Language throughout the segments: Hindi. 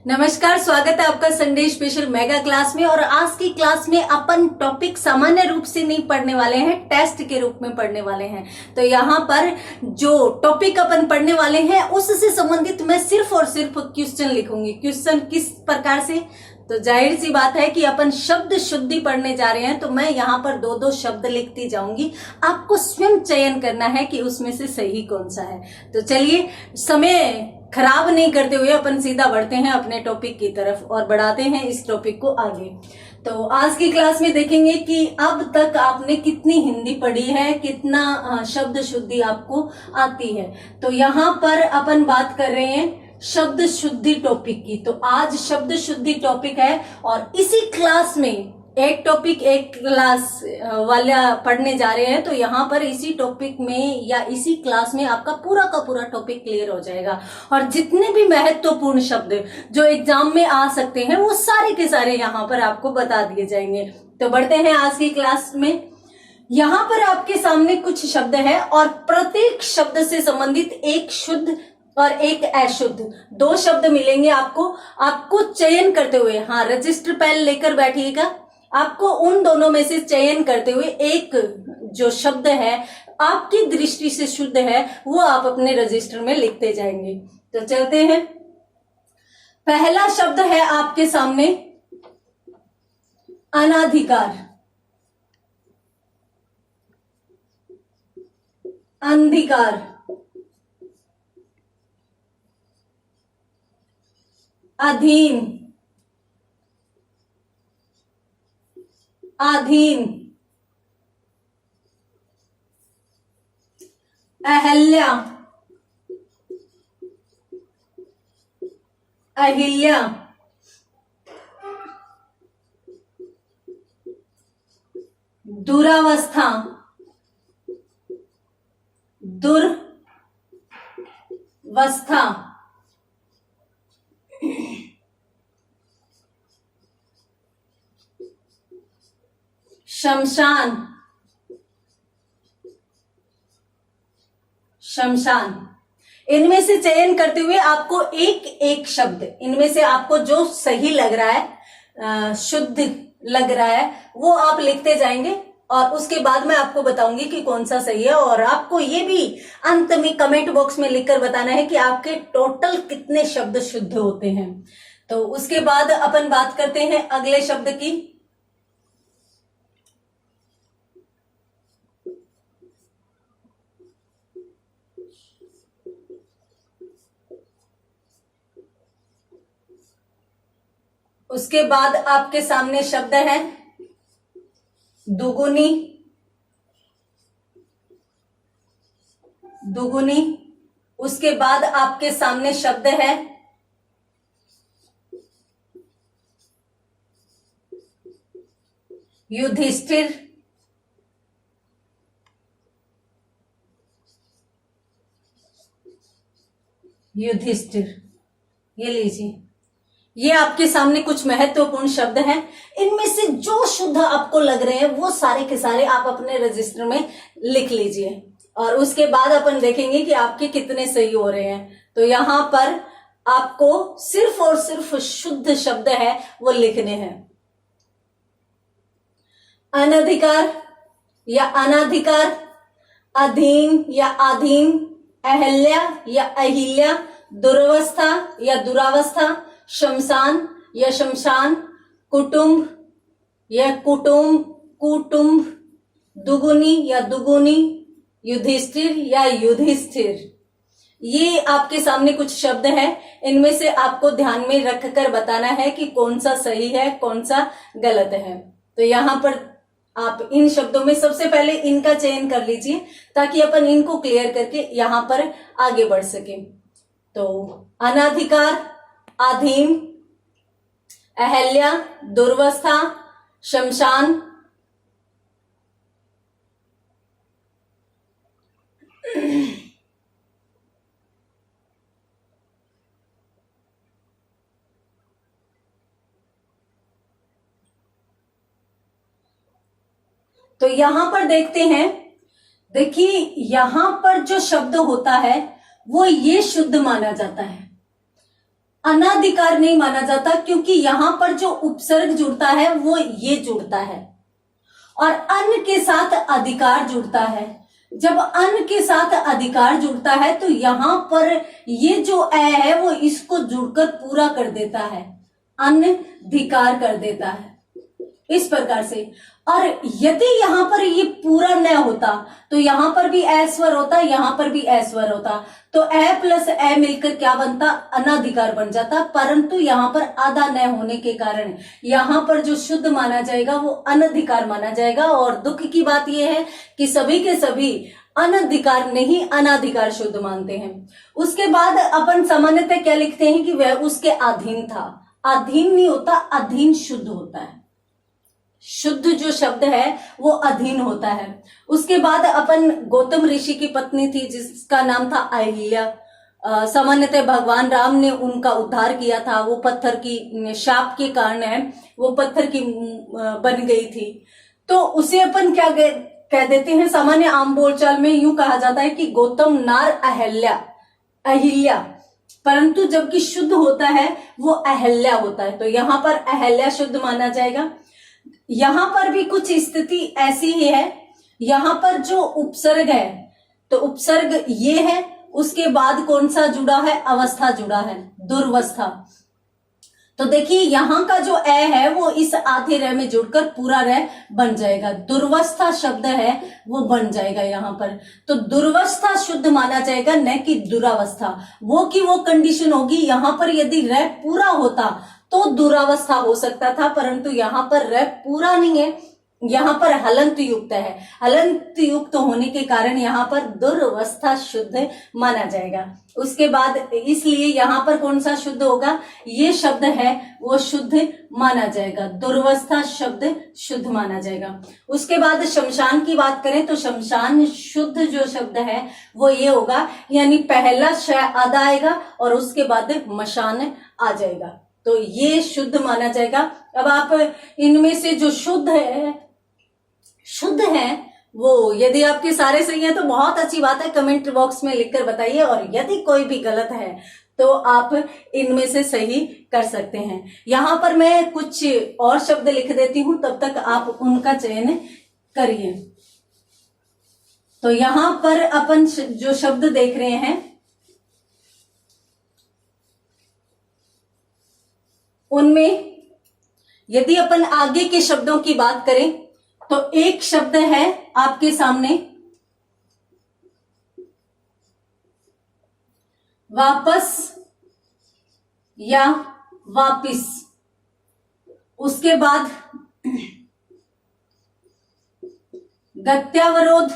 नमस्कार, स्वागत है आपका संडे स्पेशल मेगा क्लास में। और आज की क्लास में अपन टॉपिक सामान्य रूप से नहीं पढ़ने वाले हैं, टेस्ट के रूप में पढ़ने वाले हैं। तो यहाँ पर जो टॉपिक अपन पढ़ने वाले हैं उससे संबंधित मैं सिर्फ और सिर्फ क्वेश्चन लिखूंगी। क्वेश्चन किस प्रकार से, तो जाहिर सी बात है कि अपन शब्द शुद्धि पढ़ने जा रहे हैं, तो मैं यहाँ पर दो दो शब्द लिखती जाऊंगी। आपको स्वयं चयन करना है कि उसमें से सही कौन सा है। तो चलिए, समय खराब नहीं करते हुए अपन सीधा बढ़ते हैं अपने टॉपिक की तरफ और बढ़ाते हैं इस टॉपिक को आगे। तो आज की क्लास में देखेंगे कि अब तक आपने कितनी हिंदी पढ़ी है, कितना शब्द शुद्धि आपको आती है। तो यहाँ पर अपन बात कर रहे हैं शब्द शुद्धि टॉपिक की। तो आज शब्द शुद्धि टॉपिक है और इसी क्लास में एक टॉपिक एक क्लास वाला पढ़ने जा रहे हैं। तो यहाँ पर इसी टॉपिक में या इसी क्लास में आपका पूरा का पूरा टॉपिक क्लियर हो जाएगा और जितने भी महत्वपूर्ण शब्द जो एग्जाम में आ सकते हैं वो सारे के सारे यहाँ पर आपको बता दिए जाएंगे। तो बढ़ते हैं आज की क्लास में। यहाँ पर आपके सामने कुछ शब्द है और प्रत्येक शब्द से संबंधित एक शुद्ध और एक अशुद्ध दो शब्द मिलेंगे आपको चयन करते हुए, हाँ रजिस्टर पेन लेकर बैठिएगा। आपको उन दोनों में से चयन करते हुए एक जो शब्द है आपकी दृष्टि से शुद्ध है वो आप अपने रजिस्टर में लिखते जाएंगे। तो चलते हैं। पहला शब्द है आपके सामने अनाधिकार। अंधिकार, अधीन, अधीन, अहल्या, अहिल्या, दुरावस्था, दुर्वस्था, शमशान, शमशान। इनमें से चयन करते हुए आपको एक एक शब्द, इनमें से आपको जो सही लग रहा है, शुद्ध लग रहा है, वो आप लिखते जाएंगे और उसके बाद मैं आपको बताऊंगी कि कौन सा सही है। और आपको ये भी अंत में कमेंट बॉक्स में लिखकर बताना है कि आपके टोटल कितने शब्द शुद्ध होते हैं। तो उसके बाद अपन बात करते हैं अगले शब्द की। उसके बाद आपके सामने शब्द है दुगुनी, दुगुनी। उसके बाद आपके सामने शब्द है युधिष्ठिर, युधिष्ठिर। ये लीजिए, ये आपके सामने कुछ महत्वपूर्ण शब्द हैं। इनमें से जो शुद्ध आपको लग रहे हैं वो सारे के सारे आप अपने रजिस्टर में लिख लीजिए और उसके बाद अपन देखेंगे कि आपके कितने सही हो रहे हैं। तो यहाँ पर आपको सिर्फ और सिर्फ शुद्ध शब्द है वो लिखने हैं। अनधिकार या अनाधिकार, अधीन या अधीन, अहल्या या अहिल्या, दुर्वस्था या दुरावस्था, शमशान या शमशान, कुटुंब या कुटुंब, कुटुंब, दुगुनी या दुगुनी, युधिष्ठिर या युधिष्ठिर। ये आपके सामने कुछ शब्द हैं। इनमें से आपको ध्यान में रखकर बताना है कि कौन सा सही है कौन सा गलत है। तो यहाँ पर आप इन शब्दों में सबसे पहले इनका चयन कर लीजिए ताकि अपन इनको क्लियर करके यहाँ पर आगे बढ़ सके। तो अनाधिकार, अधीन, अहल्या, दुर्वस्था, शमशान। तो यहां पर देखते हैं, देखिए यहां पर जो शब्द होता है वो ये शुद्ध माना जाता है। अनाधिकार नहीं माना जाता, क्योंकि यहां पर जो उपसर्ग जुड़ता है वो ये जुड़ता है और अन के साथ अधिकार जुड़ता है। जब अन के साथ अधिकार जुड़ता है तो यहां पर ये जो ए है वो इसको जुड़कर पूरा कर देता है, अनधिकार कर देता है इस प्रकार से। और यदि यहां पर ये पूरा न होता तो यहां पर भी ए स्वर होता, यहां पर भी ए स्वर होता, तो ए प्लस ए मिलकर क्या बनता, अनाधिकार बन जाता। परंतु यहां पर आधा न होने के कारण यहां पर जो शुद्ध माना जाएगा वो अनधिकार माना जाएगा। और दुख की बात यह है कि सभी के सभी अनधिकार नहीं अनाधिकार शुद्ध मानते हैं। उसके बाद अपन सामान्यतः क्या लिखते हैं कि वह उसके अधीन था। अधीन नहीं होता, अधीन शुद्ध होता है। शुद्ध जो शब्द है वो अधीन होता है। उसके बाद अपन गौतम ऋषि की पत्नी थी जिसका नाम था अहिल्या। सामान्यतः भगवान राम ने उनका उद्धार किया था, वो पत्थर की शाप के कारण है वो पत्थर की बन गई थी। तो उसे अपन क्या कह देते हैं, सामान्य आम बोलचाल में यूं कहा जाता है कि गौतम नार अहिल्या, परंतु जबकि शुद्ध होता है वो अहल्या होता है। तो यहां पर अहल्या शुद्ध माना जाएगा। यहां पर भी कुछ स्थिति ऐसी ही है, यहां पर जो उपसर्ग है तो उपसर्ग ये है, उसके बाद कौन सा जुड़ा है, अवस्था जुड़ा है, दुर्वस्था। तो देखिए यहां का जो ए है वो इस आधे रे में जुड़कर पूरा रे बन जाएगा, दुर्वस्था शब्द है वो बन जाएगा यहां पर। तो दुर्वस्था शुद्ध माना जाएगा, न कि दुरावस्था। वो की वो कंडीशन होगी, यहां पर यदि रे पूरा होता तो दुरावस्था हो सकता था, परंतु यहां पर रे पूरा नहीं है, यहां पर हलंत युक्त है। हलंत युक्त होने के कारण यहां पर दुर्वस्था शुद्ध माना जाएगा। उसके बाद इसलिए यहां पर कौन सा शुद्ध होगा, ये शब्द है वो शुद्ध माना जाएगा, दुर्वस्था शब्द शुद्ध माना जाएगा। उसके बाद शमशान की बात करें तो शमशान शुद्ध जो शब्द है वो ये होगा, यानी पहला श आधा आएगा और उसके बाद मशान आ जाएगा, तो ये शुद्ध माना जाएगा। अब आप इनमें से जो शुद्ध है वो यदि आपके सारे सही है तो बहुत अच्छी बात है, कमेंट बॉक्स में लिखकर बताइए। और यदि कोई भी गलत है तो आप इनमें से सही कर सकते हैं। यहां पर मैं कुछ और शब्द लिख देती हूं, तब तक आप उनका चयन करिए। तो यहां पर अपन जो शब्द देख रहे हैं उनमें यदि अपन आगे के शब्दों की बात करें तो एक शब्द है आपके सामने वापस या वापिस। उसके बाद गत्यावरोध,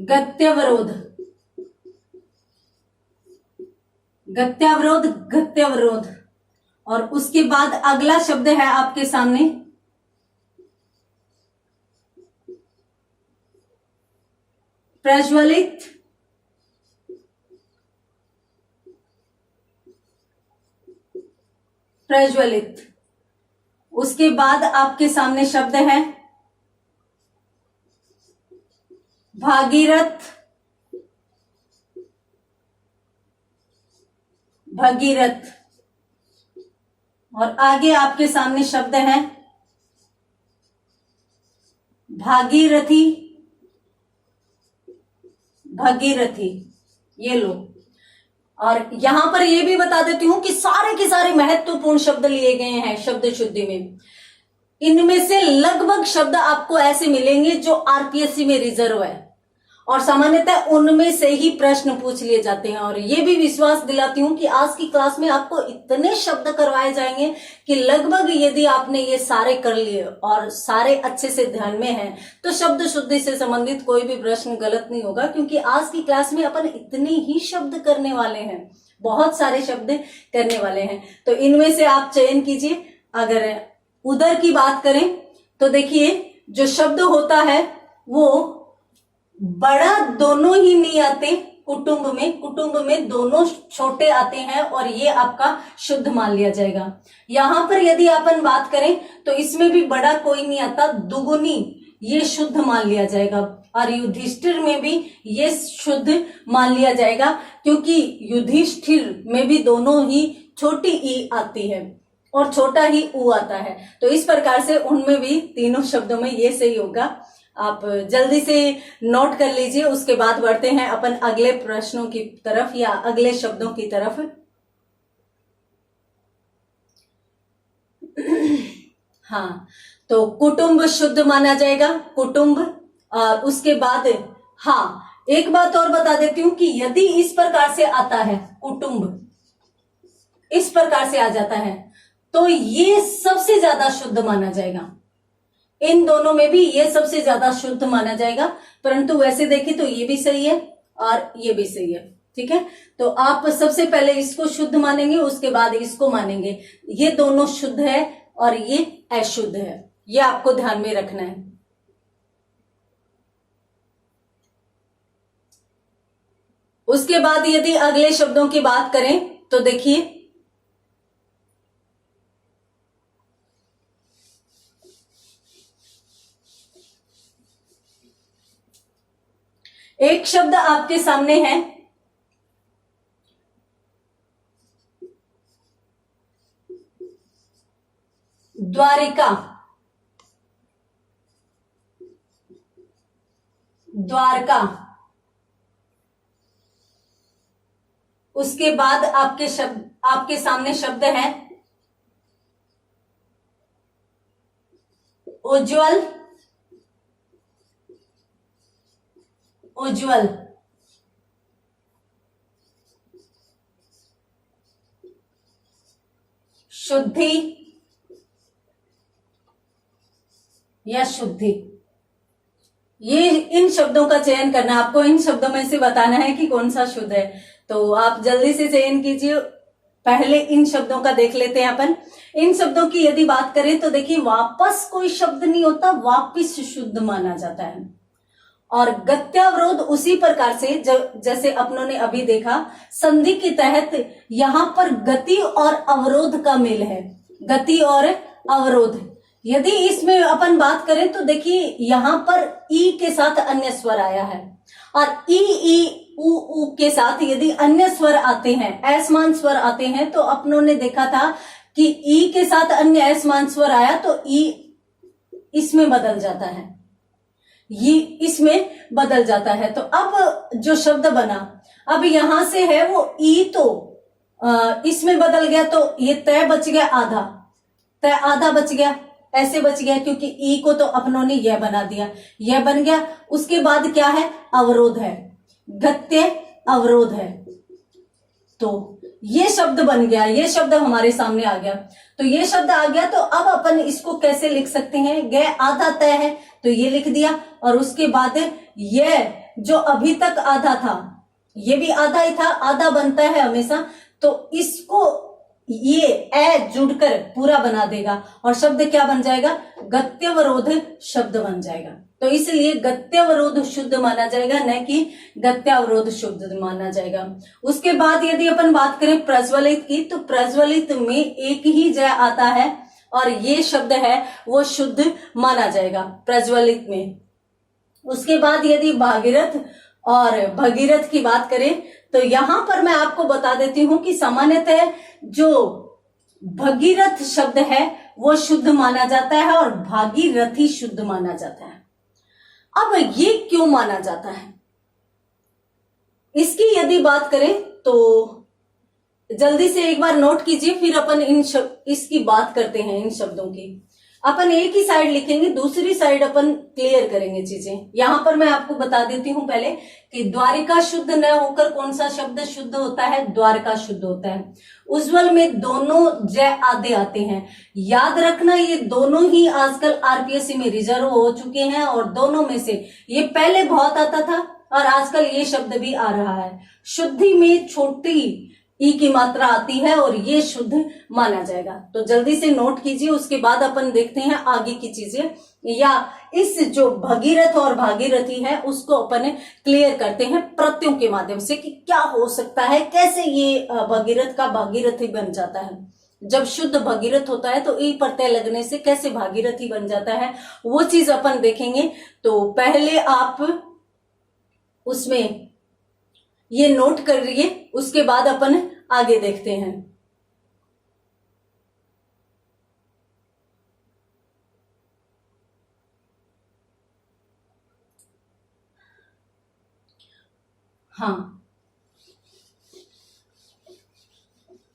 गत्यावरोध, गत्यावरोध, गत्यावरोध। और उसके बाद अगला शब्द है आपके सामने प्रज्वलित, प्रज्वलित। उसके बाद आपके सामने शब्द है भागीरथ, भगीरथ। और आगे आपके सामने शब्द है भागीरथी, भगीरथी। ये लो। और यहां पर ये भी बता देती हूं कि सारे के सारे महत्वपूर्ण शब्द लिए गए हैं शब्द शुद्धि में। इनमें से लगभग शब्द आपको ऐसे मिलेंगे जो आरपीएससी में रिजर्व है और सामान्यतः उनमें से ही प्रश्न पूछ लिए जाते हैं। और ये भी विश्वास दिलाती हूं कि आज की क्लास में आपको इतने शब्द करवाए जाएंगे कि लगभग यदि आपने ये सारे कर लिए और सारे अच्छे से ध्यान में हैं तो शब्द शुद्धि से संबंधित कोई भी प्रश्न गलत नहीं होगा, क्योंकि आज की क्लास में अपन इतने ही शब्द करने वाले हैं, बहुत सारे शब्द करने वाले हैं। तो इनमें से आप चयन कीजिए। अगर उदर की बात करें तो देखिए जो शब्द होता है वो बड़ा दोनों ही नहीं आते, कुटुंब में दोनों छोटे आते हैं और ये आपका शुद्ध मान लिया जाएगा। यहां पर यदि अपन बात करें तो इसमें भी बड़ा कोई नहीं आता, दुगुनी ये शुद्ध मान लिया जाएगा, और युधिष्ठिर में भी ये शुद्ध मान लिया जाएगा, क्योंकि युधिष्ठिर में भी दोनों ही छोटी ई आती है और छोटा ही ऊ आता है। तो इस प्रकार से उनमें भी तीनों शब्दों में ये सही होगा। आप जल्दी से नोट कर लीजिए, उसके बाद बढ़ते हैं अपन अगले प्रश्नों की तरफ या अगले शब्दों की तरफ। हाँ, तो कुटुंब शुद्ध माना जाएगा, कुटुंब। और उसके बाद हाँ, एक बात और बता देती हूं कि यदि इस प्रकार से आता है, कुटुंब इस प्रकार से आ जाता है, तो ये सबसे ज्यादा शुद्ध माना जाएगा। इन दोनों में भी ये सबसे ज्यादा शुद्ध माना जाएगा, परंतु वैसे देखें तो ये भी सही है और ये भी सही है। ठीक है, तो आप सबसे पहले इसको शुद्ध मानेंगे, उसके बाद इसको मानेंगे। ये दोनों शुद्ध है और ये अशुद्ध है, ये आपको ध्यान में रखना है। उसके बाद यदि अगले शब्दों की बात करें तो देखिए, एक शब्द आपके सामने है द्वारिका। द्वारका। उसके बाद आपके सामने शब्द है उज्ज्वल। उज्ज्वल। शुद्धि या शुद्धि। ये इन शब्दों का चयन करना, आपको इन शब्दों में से बताना है कि कौन सा शुद्ध है। तो आप जल्दी से चयन कीजिए। पहले इन शब्दों का देख लेते हैं अपन। इन शब्दों की यदि बात करें तो देखिए, वापस कोई शब्द नहीं होता, वापिस शुद्ध माना जाता है। और गत्यावरोध उसी प्रकार से जैसे अपनों ने अभी देखा, संधि के तहत यहां पर गति और अवरोध का मेल है। गति और अवरोध। यदि इसमें अपन बात करें तो देखिए, यहां पर ई के साथ अन्य स्वर आया है, और ई उ के साथ यदि अन्य स्वर आते हैं, असमान स्वर आते हैं, तो अपनों ने देखा था कि ई के साथ अन्य असमान स्वर आया तो ई इसमें बदल जाता है, ये इसमें बदल जाता है। तो अब जो शब्द बना, अब यहां से है वो ई, तो इसमें बदल गया, तो ये तय बच गया आधा, तय आधा बच गया, ऐसे बच गया, क्योंकि ई को तो अपनों ने यह बना दिया, यह बन गया। उसके बाद क्या है, अवरोध है, गत्य अवरोध है। तो ये शब्द बन गया, ये शब्द हमारे सामने आ गया। तो ये शब्द आ गया, तो अब अपन इसको कैसे लिख सकते हैं, गै आधा तय है तो ये लिख दिया, और उसके बाद ये जो अभी तक आधा था, ये भी आधा ही था, आधा बनता है हमेशा, तो इसको ये ए जुड़कर पूरा बना देगा, और शब्द क्या बन जाएगा, गत्यवरोध शब्द बन जाएगा। तो इसलिए गत्यवरोध शुद्ध माना जाएगा, न कि गत्यावरोध शुद्ध माना जाएगा। उसके बाद यदि अपन बात करें प्रज्वलित की, तो प्रज्वलित में एक ही जय आता है, और ये शब्द है वो शुद्ध माना जाएगा प्रज्वलित में। उसके बाद यदि भागीरथ और भगीरथ की बात करें, तो यहां पर मैं आपको बता देती हूं कि सामान्यतः जो भगीरथ शब्द है वो शुद्ध माना जाता है, और भागीरथी शुद्ध माना जाता है। अब ये क्यों माना जाता है, इसकी यदि बात करें तो जल्दी से एक बार नोट कीजिए, फिर अपन इसकी बात करते हैं। इन शब्दों की अपन एक ही साइड लिखेंगे, दूसरी साइड अपन क्लियर करेंगे चीजें। यहां पर मैं आपको बता देती हूं पहले कि द्वारिका शुद्ध न होकर कौन सा शब्द शुद्ध होता है, द्वारका शुद्ध होता है। उज्ज्वल में दोनों जय आधे आते हैं, याद रखना, ये दोनों ही आजकल आरपीएससी में रिजर्व हो चुके हैं, और दोनों में से ये पहले बहुत आता था और आजकल ये शब्द भी आ रहा है। शुद्धि में छोटी ई की मात्रा आती है और ये शुद्ध माना जाएगा। तो जल्दी से नोट कीजिए, उसके बाद अपन देखते हैं आगे की चीजें, या इस जो भगीरथ और भागीरथी है उसको अपन क्लियर करते हैं प्रत्ययों के माध्यम से कि क्या हो सकता है, कैसे ये भगीरथ का भागीरथी बन जाता है। जब शुद्ध भगीरथ होता है तो ई प्रत्यय लगने से कैसे भागीरथी बन जाता है, वो चीज अपन देखेंगे। तो पहले आप उसमें ये नोट करिए, उसके बाद अपन आगे देखते हैं। हाँ,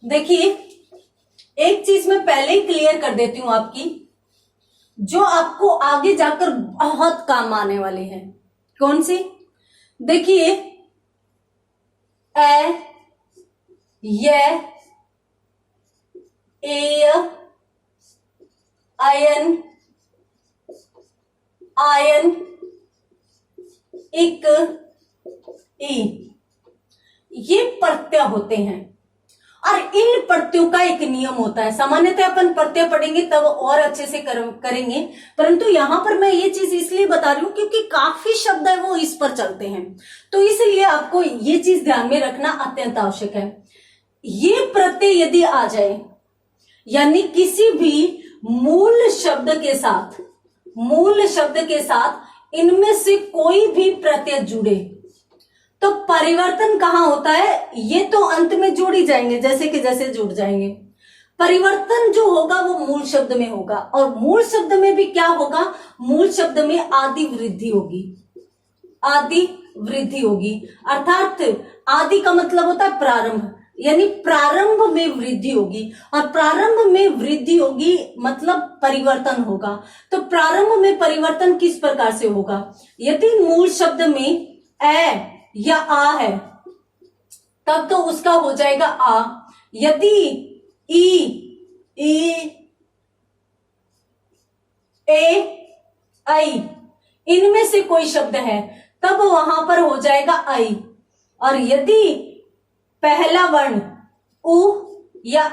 देखिए एक चीज मैं पहले ही क्लियर कर देती हूं आपकी, जो आपको आगे जाकर बहुत काम आने वाली है। कौन सी? देखिए ए, ये, ए, आयन, आयन, इक, ई, ये प्रत्यय होते हैं। और इन प्रत्ययों का एक नियम होता है। सामान्यतः अपन प्रत्यय पढ़ेंगे तब और अच्छे से करेंगे, परंतु यहां पर मैं ये चीज इसलिए बता रही हूं क्योंकि काफी शब्द है वो इस पर चलते हैं, तो इसलिए आपको ये चीज ध्यान में रखना अत्यंत आवश्यक है। ये प्रत्यय यदि आ जाए, यानी किसी भी मूल शब्द के साथ इनमें से कोई भी प्रत्यय जुड़े तो परिवर्तन कहां होता है? ये तो अंत में जुड़ ही जाएंगे, जैसे कि जैसे जुड़ जाएंगे। परिवर्तन जो होगा वो मूल शब्द में होगा, और मूल शब्द में भी क्या होगा? मूल शब्द में आदि वृद्धि होगी, आदि वृद्धि होगी। अर्थात आदि का मतलब होता है प्रारंभ, यानी प्रारंभ में वृद्धि होगी, और प्रारंभ में वृद्धि होगी मतलब परिवर्तन होगा। तो प्रारंभ में परिवर्तन किस प्रकार से होगा? यदि मूल शब्द में ए या आ है तब तो उसका हो जाएगा आ। यदि ई, ए, आई इनमें से कोई शब्द है तब वहां पर हो जाएगा आई। और यदि पहला वर्ण उ या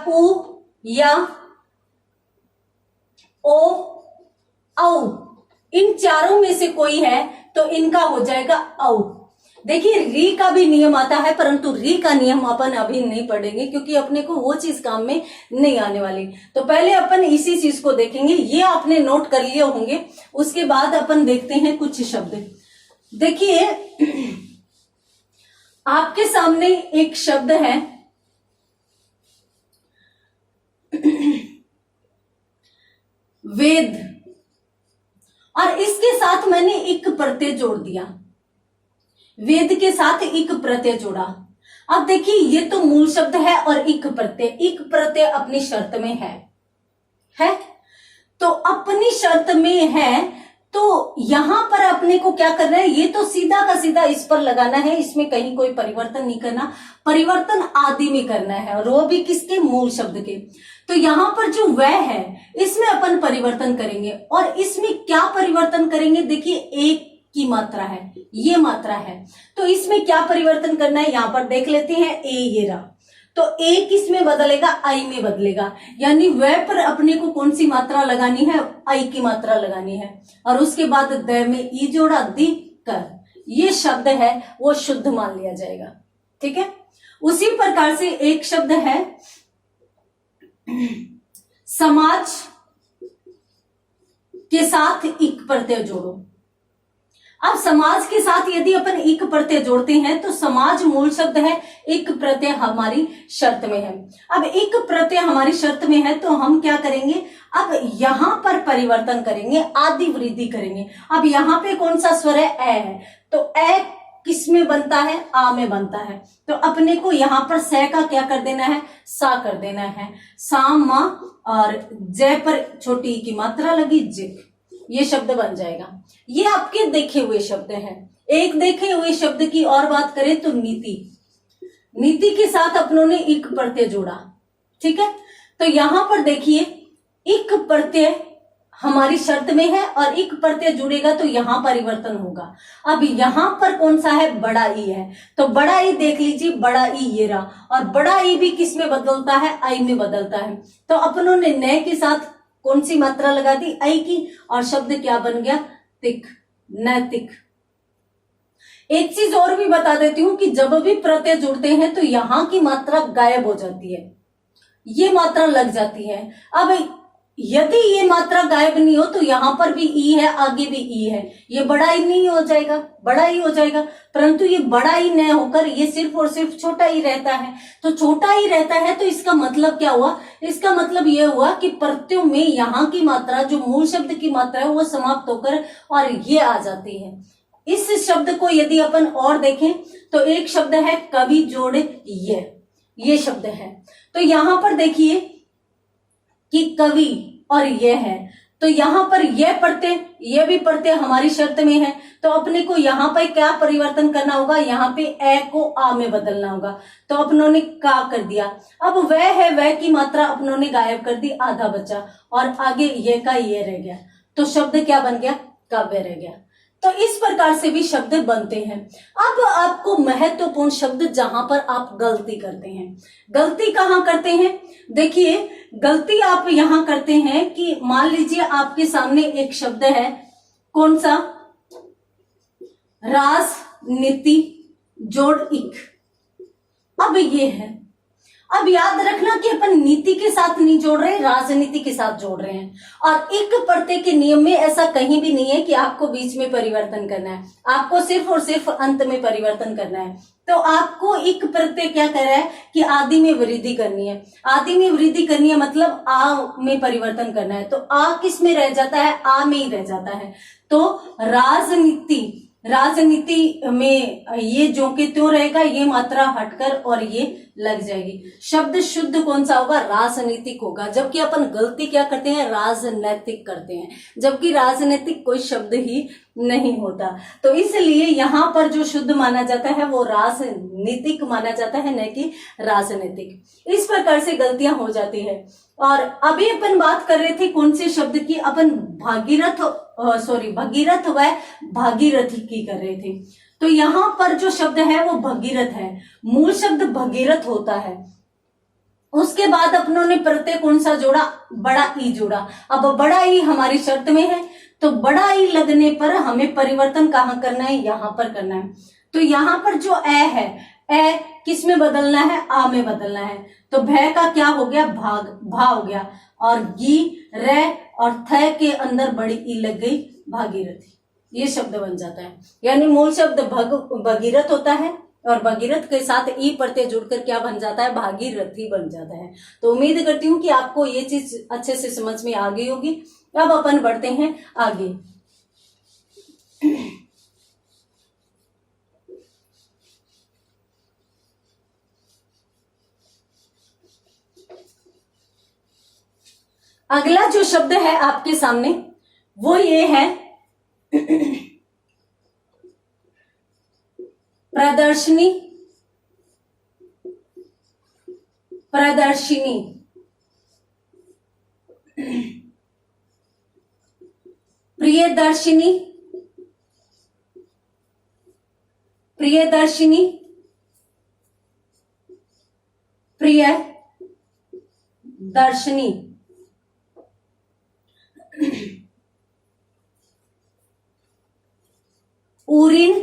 ओ, औ इन चारों में से कोई है तो इनका हो जाएगा औ। देखिए री का भी नियम आता है, परंतु री का नियम अपन अभी नहीं पढ़ेंगे क्योंकि अपने को वो चीज काम में नहीं आने वाली। तो पहले अपन इसी चीज को देखेंगे, ये आपने नोट कर लिए होंगे। उसके बाद अपन देखते हैं कुछ शब्द। देखिए आपके सामने एक शब्द है वेद, और इसके साथ मैंने एक प्रत्यय जोड़ दिया, वेद के साथ एक प्रत्यय जोड़ा। अब देखिए ये तो मूल शब्द है और एक प्रत्यय अपनी शर्त में है तो अपनी शर्त में है, तो यहां पर अपने को क्या करना है? ये तो सीधा का सीधा इस पर लगाना है, इसमें कहीं कोई परिवर्तन नहीं करना, परिवर्तन आदि में करना है, और वो भी किसके? मूल शब्द के। तो यहां पर जो वह है इसमें अपन परिवर्तन करेंगे, और इसमें क्या परिवर्तन करेंगे? देखिए एक की मात्रा है, ये मात्रा है, तो इसमें क्या परिवर्तन करना है यहां पर देख लेते हैं। ए ये रहा, तो ए किसमें बदलेगा? आई में बदलेगा, यानी वह पर अपने को कौन सी मात्रा लगानी है? आई की मात्रा लगानी है। और उसके बाद द में ई जोड़ा, दी कर, ये शब्द है वो शुद्ध मान लिया जाएगा। ठीक है, उसी प्रकार से एक शब्द है समाज के साथ इक प्रत्यय जोड़ो। अब समाज के साथ यदि अपन एक प्रत्यय जोड़ते हैं तो समाज मूल शब्द है, एक प्रत्यय हमारी शर्त में है। अब एक प्रत्यय हमारी शर्त में है तो हम क्या करेंगे? अब यहां पर परिवर्तन करेंगे, आदि वृद्धि करेंगे। अब यहां पे कौन सा स्वर है? ए है, तो ए किस में बनता है? आ में बनता है। तो अपने को यहां पर स का क्या कर देना है? सा कर देना है। सा मा और जय पर छोटी ई की मात्रा लगी, जिक, ये शब्द बन जाएगा। ये आपके देखे हुए शब्द हैं। एक देखे हुए शब्द की और बात करें तो नीति, नीति के साथ अपनों ने इक प्रत्यय जोड़ा। ठीक है, तो यहां पर देखिए इक प्रत्यय हमारी शर्त में है और इक प्रत्यय जुड़ेगा तो यहां परिवर्तन होगा। अब यहां पर कौन सा है? बड़ा ई है, तो बड़ा ई देख लीजिए, बड़ा ई ये रहा, और बड़ा ई भी किस में बदलता है? आई में बदलता है। तो अपनों ने नए के साथ कौन सी मात्रा लगा दी? आई की, और शब्द क्या बन गया? तिक, नैतिक। एक चीज और भी बता देती हूं कि जब भी प्रत्यय जुड़ते हैं तो यहां की मात्रा गायब हो जाती है। ये मात्रा लग जाती है। अब यदि ये मात्रा गायब नहीं हो तो यहां पर भी ई है, आगे भी ई है, ये बड़ा ई नहीं हो जाएगा, बड़ा ई हो जाएगा, परंतु ये बड़ा ई न होकर ये सिर्फ और सिर्फ छोटा ही रहता है। तो छोटा ही रहता है तो इसका मतलब क्या हुआ, इसका मतलब ये हुआ कि प्रत्ययों में यहाँ की मात्रा, जो मूल शब्द की मात्रा है, वो समाप्त होकर और ये आ जाती है। इस शब्द को यदि अपन और देखें तो एक शब्द है कवि जोड़ ये शब्द है। तो यहां पर देखिए कि कवि और यह है, तो यहां पर यह प्रत्यय भी प्रत्यय हमारी शर्त में है, तो अपने को यहां पर क्या परिवर्तन करना होगा, यहाँ पे ए को आ में बदलना होगा। तो अपनों ने का कर दिया। अब वह है, वह की मात्रा अपनों ने गायब कर दी, आधा बचा और आगे ये का ये रह गया, तो शब्द क्या बन गया, काव्य रह गया। तो इस प्रकार से भी शब्द बनते हैं। अब आपको महत्वपूर्ण शब्द जहां पर आप गलती करते हैं, गलती कहां करते हैं, देखिए गलती आप यहां करते हैं कि मान लीजिए आपके सामने एक शब्द है, कौन सा, राजनीति जोड़ इक। अब ये है, अब याद रखना कि अपन नीति के साथ नहीं जोड़ रहे, राजनीति के साथ जोड़ रहे हैं। और एक प्रत्यय के नियम में ऐसा कहीं भी नहीं है कि आपको बीच में परिवर्तन करना है, आपको सिर्फ और सिर्फ अंत में परिवर्तन करना है। तो आपको एक प्रत्यय क्या कर रहा है कि आदि में वृद्धि करनी है, आदि में वृद्धि करनी है मतलब आ में परिवर्तन करना है। तो आ किस में रह जाता है, आ में ही रह जाता है। तो राजनीति में ये जो के त्यों रहेगा, ये मात्रा हटकर और ये लग जाएगी। शब्द शुद्ध कौन सा होगा, राजनीतिक होगा। जबकि अपन गलती क्या करते हैं, राजनैतिक करते हैं, जबकि राजनीतिक कोई शब्द ही नहीं होता। तो इसलिए यहाँ पर जो शुद्ध माना जाता है वो राजनीतिक माना जाता है, न कि राजनीतिक। इस प्रकार से गलतियां हो जाती है। और अभी अपन बात कर रहे थे कौन से शब्द की, अपन भगीरथ व भागीरथी की कर रहे थे। तो यहां पर जो शब्द है वो भगीरथ है, मूल शब्द भगीरथ होता है। उसके बाद अपनों ने प्रत्यय कौन सा जोड़ा, बड़ा ई जोड़ा। अब बड़ा ई हमारी शर्त में है, तो बड़ा ई लगने पर हमें परिवर्तन कहाँ करना है, यहां पर करना है। तो यहां पर जो ए है, ए किस में बदलना है, आ में बदलना है। तो भय का क्या हो गया, भा हो गया, और गी रे और थ के अंदर बड़ी ई लग गई, भागीरथी, ये शब्द बन जाता है। यानी मूल शब्द भगीरथ होता है और भगीरथ के साथ ई प्रत्यय जुड़कर क्या बन जाता है, भागीरथी बन जाता है। तो उम्मीद करती हूँ कि आपको ये चीज अच्छे से समझ में आ गई होगी। अब अपन बढ़ते हैं आगे। अगला जो शब्द है आपके सामने वो ये है प्रदर्शनी, प्रदर्शिनी, प्रियदर्शिनी, प्रियदर्शिनी, प्रिय दर्शनी, उरिन,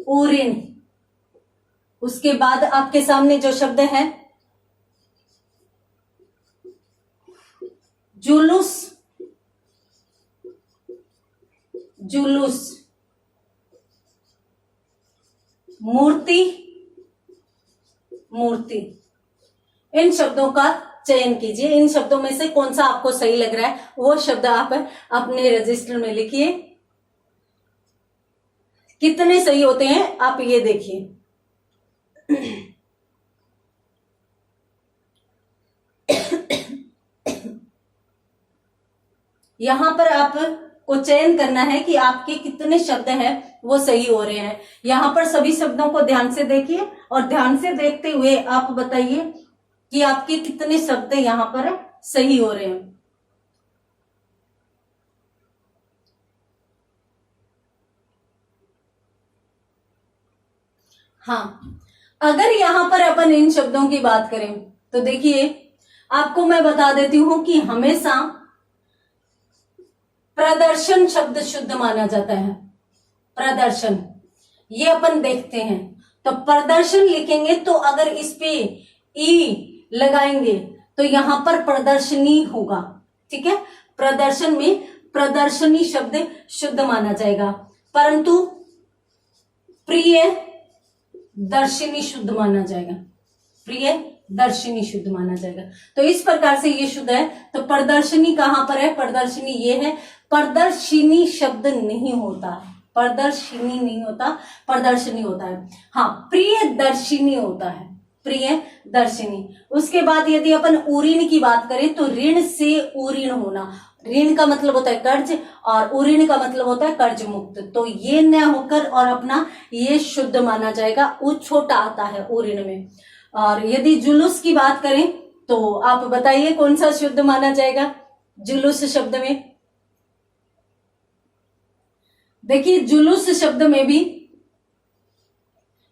उरिन। उसके बाद आपके सामने जो शब्द है जुलूस, जुलूस, मूर्ति, मूर्ति। इन शब्दों का चयन कीजिए। इन शब्दों में से कौन सा आपको सही लग रहा है वो शब्द आप अपने रजिस्टर में लिखिए। कितने सही होते हैं आप ये देखिए। यहां पर आपको चयन करना है कि आपके कितने शब्द हैं वो सही हो रहे हैं। यहां पर सभी शब्दों को ध्यान से देखिए और ध्यान से देखते हुए आप बताइए कि आपके कितने शब्द यहां पर सही हो रहे हैं। हाँ, अगर यहां पर अपन इन शब्दों की बात करें तो देखिए आपको मैं बता देती हूं कि हमेशा प्रदर्शन शब्द शुद्ध माना जाता है। प्रदर्शन ये अपन देखते हैं तो प्रदर्शन लिखेंगे तो अगर इस पे ई लगाएंगे तो यहां पर प्रदर्शनी होगा। ठीक है, प्रदर्शन में प्रदर्शनी शब्द शुद्ध माना जाएगा, परंतु प्रिय दर्शिनी शुद्ध माना जाएगा। प्रिय दर्शिनी शुद्ध माना जाएगा। तो इस प्रकार से ये शुद्ध है। तो प्रदर्शनी कहां पर है? प्रदर्शनी ये है। प्रदर्शिनी शब्द नहीं होता, प्रदर्शिनी नहीं होता, प्रदर्शनी होता है। हाँ, प्रिय दर्शिनी होता है, प्रिय दर्शिनी। उसके बाद यदि अपन उऋण की बात करें तो ऋण से उऋण होना। ऋण का मतलब होता है कर्ज और उऋण का मतलब होता है कर्ज मुक्त। तो ये न होकर और अपना ये शुद्ध माना जाएगा। उ छोटा आता है उऋण में। और यदि जुलूस की बात करें तो आप बताइए कौन सा शुद्ध माना जाएगा जुलूस शब्द में? देखिए, जुलूस शब्द में भी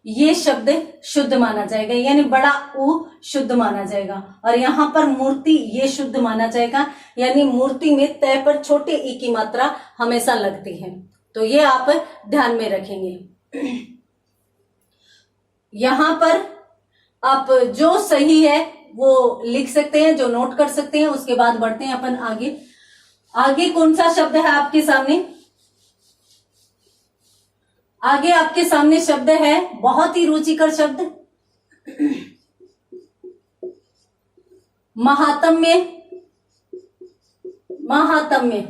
ये शब्द शुद्ध माना जाएगा, यानी बड़ा उ शुद्ध माना जाएगा। और यहां पर मूर्ति ये शुद्ध माना जाएगा, यानी मूर्ति में तय पर छोटे ई की मात्रा हमेशा लगती है। तो ये आप ध्यान में रखेंगे। यहां पर आप जो सही है वो लिख सकते हैं, जो नोट कर सकते हैं। उसके बाद बढ़ते हैं अपन आगे। आगे कौन सा शब्द है आपके सामने? आगे आपके सामने शब्द है, बहुत ही रुचिकर शब्द, महात्म्य। महात्म्य।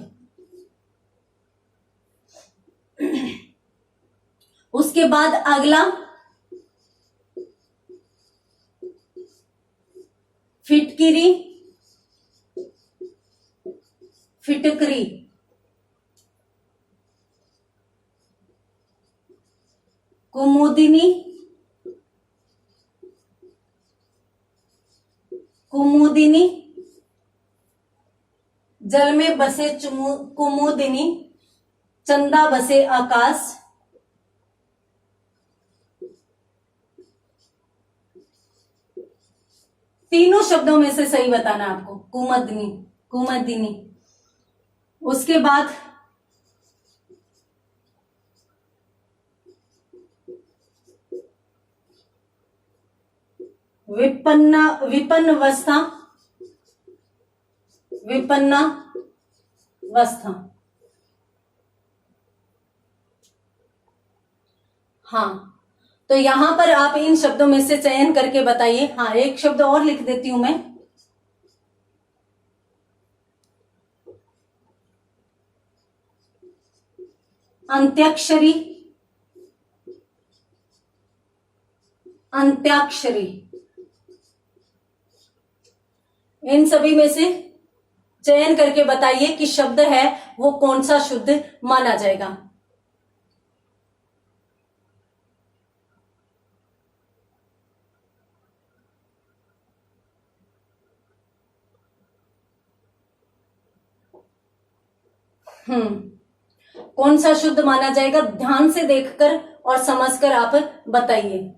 उसके बाद अगला फिटकिरी, फिटकरी। कुमुदिनी, कुमुदिनी। जल में बसे कुमुदिनी, चंदा बसे आकाश। तीनों शब्दों में से सही बताना आपको। कुमुदिनी, कुमुदिनी। उसके बाद विपन्ना, विपन्नवस्था, विपन्नावस्था। हाँ, तो यहां पर आप इन शब्दों में से चयन करके बताइए। हाँ, एक शब्द और लिख देती हूं मैं, अंत्याक्षरी, अंत्याक्षरी। इन सभी में से चयन करके बताइए कि शब्द है वो कौन सा शुद्ध माना जाएगा। कौन सा शुद्ध माना जाएगा? ध्यान से देखकर और समझकर आप बताइए।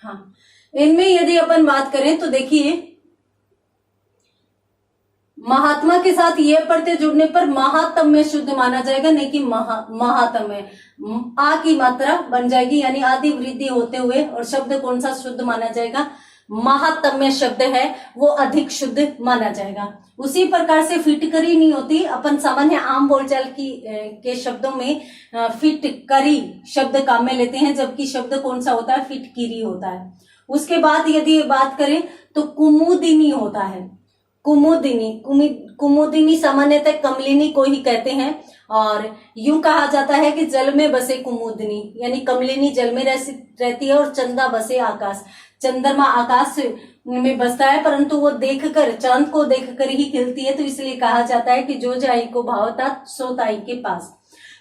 हाँ, इनमें यदि अपन बात करें तो देखिए, महात्मा के साथ ये प्रत्यय जुड़ने पर महात्म्य शुद्ध माना जाएगा, नहीं कि महात्म्य। आ की मात्रा बन जाएगी, यानी आदि वृद्धि होते हुए, और शब्द कौन सा शुद्ध माना जाएगा? महात्म्य शब्द है वो अधिक शुद्ध माना जाएगा। उसी प्रकार से फिटकरी नहीं होती। अपन सामान्य आम बोलचाल के शब्दों में फिटकरी शब्द काम में लेते हैं, जबकि शब्द कौन सा होता है? फिटकिरी होता है। उसके बाद यदि बात करें तो कुमुदिनी होता है। कुमुदिनी, कुमुदिनी सामान्यतः कमलिनी को ही कहते हैं, और यूं कहा जाता है कि जल में बसे कुमुदिनी, यानी कमलिनी जल में रहती है और चंदा बसे आकाश। चंद्रमा आकाश में बसता है, परंतु वो देखकर, चांद को देखकर ही खिलती है, तो इसलिए कहा जाता है कि जो जाई को भावता सो ताई के पास।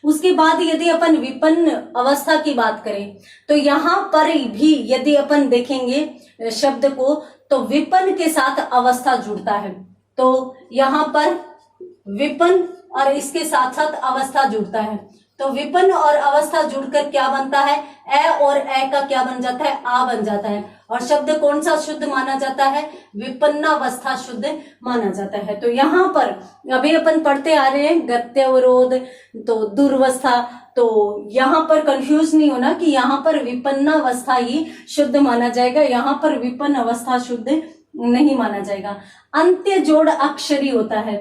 उसके बाद यदि अपन विपन्न अवस्था की बात करें तो यहां पर भी यदि अपन देखेंगे शब्द को तो विपन्न के साथ अवस्था जुड़ता है। तो यहां पर विपन्न और इसके साथ साथ अवस्था जुड़ता है। तो विपन्न और अवस्था जुड़कर क्या बनता है, ए और ए का क्या बन जाता है, आ बन जाता है। और शब्द कौन सा शुद्ध माना जाता है, विपन्नावस्था शुद्ध माना जाता है। तो यहाँ पर अभी अपन पढ़ते आ रहे हैं गत्यवरोध, तो दुर्वस्था, तो यहाँ पर कंफ्यूज नहीं होना कि यहाँ पर विपन्नावस्था ही शुद्ध माना जाएगा, यहाँ पर विपन्न अवस्था शुद्ध नहीं माना जाएगा। अंत्य जोड़ अक्षरी होता है,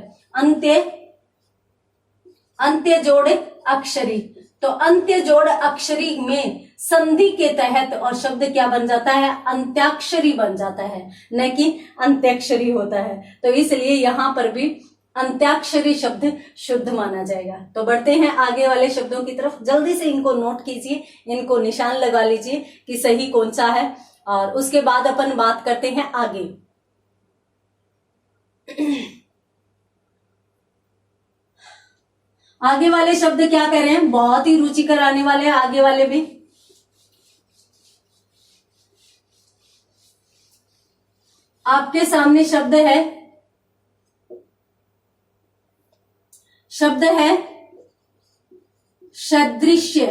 अंत्य जोड़ अक्षरी, तो अंत्य जोड़ अक्षरी में संधि के तहत और शब्द क्या बन जाता है, अंत्याक्षरी बन जाता है, न कि अंत्याक्षरी होता है। तो इसलिए यहां पर भी अंत्याक्षरी शब्द शुद्ध माना जाएगा। तो बढ़ते हैं आगे वाले शब्दों की तरफ, जल्दी से इनको नोट कीजिए, इनको निशान लगा लीजिए कि सही कौन सा है, और उसके बाद अपन बात करते हैं आगे। आगे वाले शब्द क्या कह रहे हैं, बहुत ही रुचिकर आने वाले हैं आगे वाले भी। आपके सामने शब्द है सदृश्य,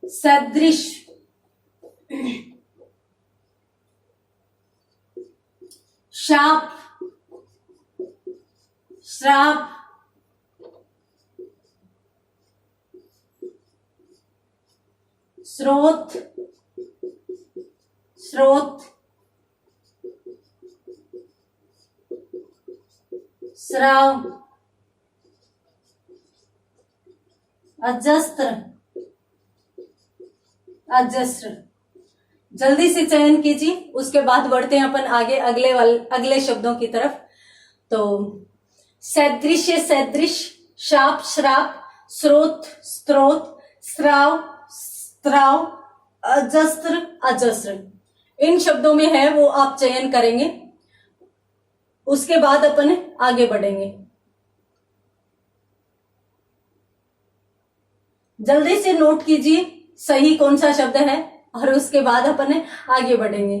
सदृश, शाप, श्राप, स्रोत, स्राव, अजस्त्र, जल्दी से चयन कीजिए, उसके बाद बढ़ते हैं अपन आगे अगले शब्दों की तरफ। तो सदृश्य, सदृश, शाप, श्राप, स्रोत, स्त्रोत, स्राव, स्त्राव, अजस्त्र, इन शब्दों में है वो आप चयन करेंगे, उसके बाद अपन आगे बढ़ेंगे। जल्दी से नोट कीजिए सही कौन सा शब्द है, और उसके बाद अपन आगे बढ़ेंगे।